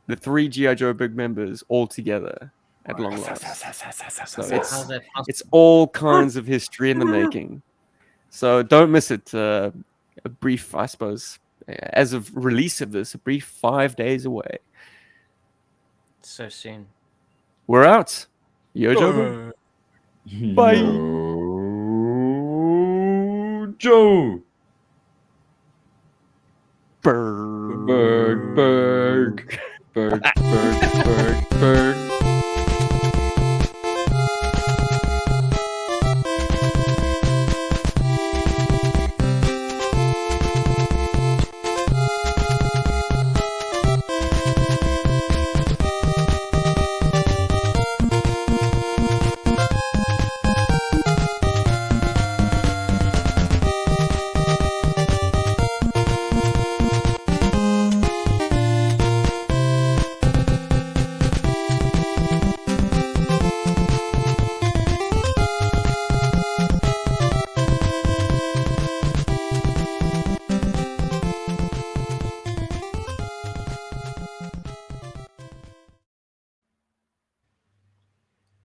The 3 GI Joburg members all together at long last. So it's all kinds of history in the making. So don't miss it. A brief, I suppose, as of release of this, a brief 5 days away. So soon. We're out. Yo Joburg. Bye. Yo, Joe. Berg. Berg.